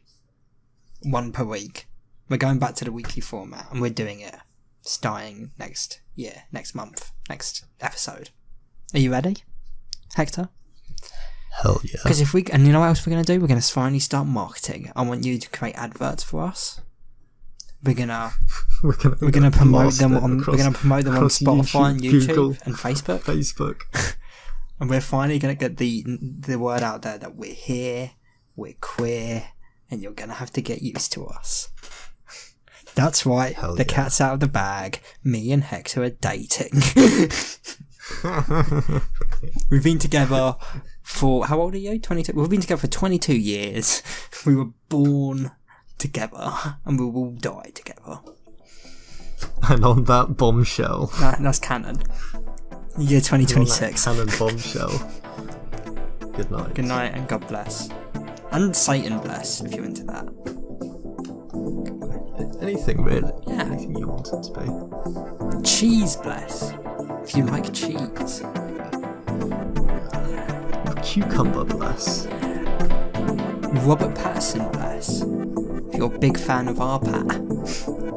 Speaker 2: one per week. We're going back to the weekly format, and we're doing it starting next year, next month, next episode. Are you ready, Hector?
Speaker 1: Hell yeah.
Speaker 2: Because and you know what else we're going to do? We're going to finally start marketing. I want you to create adverts for us. We're gonna promote them on Spotify and YouTube Google, and Facebook. And we're finally going to get the word out there that we're here, we're queer, and you're going to have to get used to us. That's right, the cat's out of the bag. Me and Hector are dating. We've been together for... How old are you? 22? We've been together for 22 years. We were born together, and we will die together.
Speaker 1: And on that bombshell...
Speaker 2: That's canon. Year 2026.
Speaker 1: Canon bombshell. Good night.
Speaker 2: Good night, and God bless. And Satan bless, if you're into that.
Speaker 1: Anything, really.
Speaker 2: Yeah.
Speaker 1: Anything you want it to be.
Speaker 2: Cheese bless, if you like cheese.
Speaker 1: Cucumber bless.
Speaker 2: Robert Pattinson bless, if you're a big fan of our Pat.